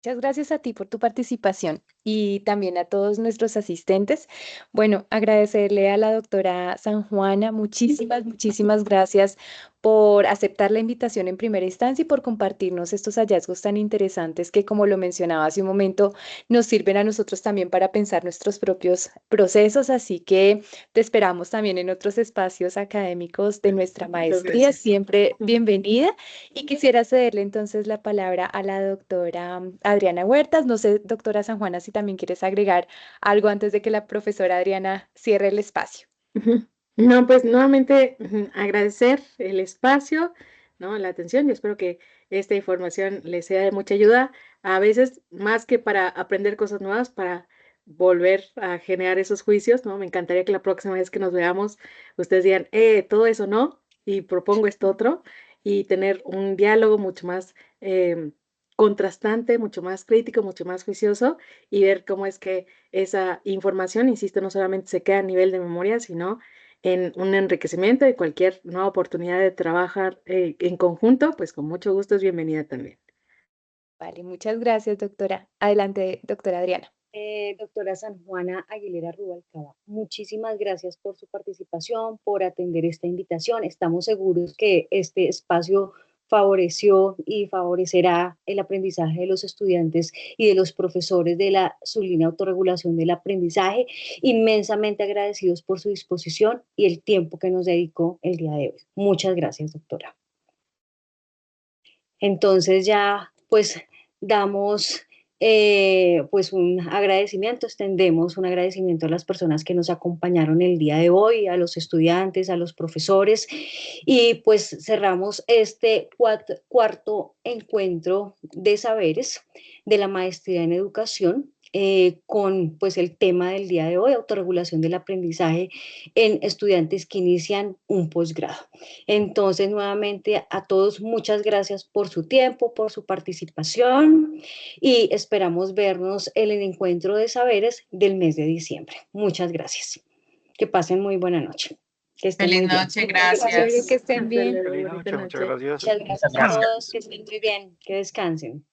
Muchas gracias a ti por tu participación y también a todos nuestros asistentes. Bueno, agradecerle a la doctora San Juana, muchísimas gracias por aceptar la invitación en primera instancia y por compartirnos estos hallazgos tan interesantes que, como lo mencionaba hace un momento, nos sirven a nosotros también para pensar nuestros propios procesos. Así que te esperamos también en otros espacios académicos de nuestra maestría. Siempre bienvenida. Y quisiera cederle entonces la palabra a la doctora Adriana Huertas. No sé, doctora San Juana, si también quieres agregar algo antes de que la profesora Adriana cierre el espacio. No, pues nuevamente agradecer el espacio, ¿no? La atención. Yo espero que esta información les sea de mucha ayuda, a veces más que para aprender cosas nuevas, para volver a generar esos juicios, ¿no? Me encantaría que la próxima vez que nos veamos, ustedes digan, todo eso no, y propongo esto otro, y tener un diálogo mucho más contrastante, mucho más crítico, mucho más juicioso, y ver cómo es que esa información, insisto, no solamente se queda a nivel de memoria, sino en un enriquecimiento, y cualquier nueva oportunidad de trabajar en conjunto, pues con mucho gusto es bienvenida también. Vale, muchas gracias, doctora. Adelante, doctora Adriana. Doctora San Juana Aguilera Rubalcaba, muchísimas gracias por su participación, por atender esta invitación. Estamos seguros que este espacio favoreció y favorecerá el aprendizaje de los estudiantes y de los profesores de la sublínea autorregulación del aprendizaje. Inmensamente agradecidos por su disposición y el tiempo que nos dedicó el día de hoy. Muchas gracias, doctora. Entonces ya pues damos pues un agradecimiento, extendemos un agradecimiento a las personas que nos acompañaron el día de hoy, a los estudiantes, a los profesores, y pues cerramos este cuarto encuentro de saberes de la maestría en educación con pues el tema del día de hoy, autorregulación del aprendizaje en estudiantes que inician un posgrado. Entonces, nuevamente a todos, muchas gracias por su tiempo, por su participación, y esperamos vernos en el encuentro de saberes del mes de diciembre. Muchas gracias. Que pasen muy buena noche. Que estén Feliz muy bien. noche, gracias. Que estén bien. Muchas gracias. Muchas gracias a todos. Que estén muy bien. Que descansen.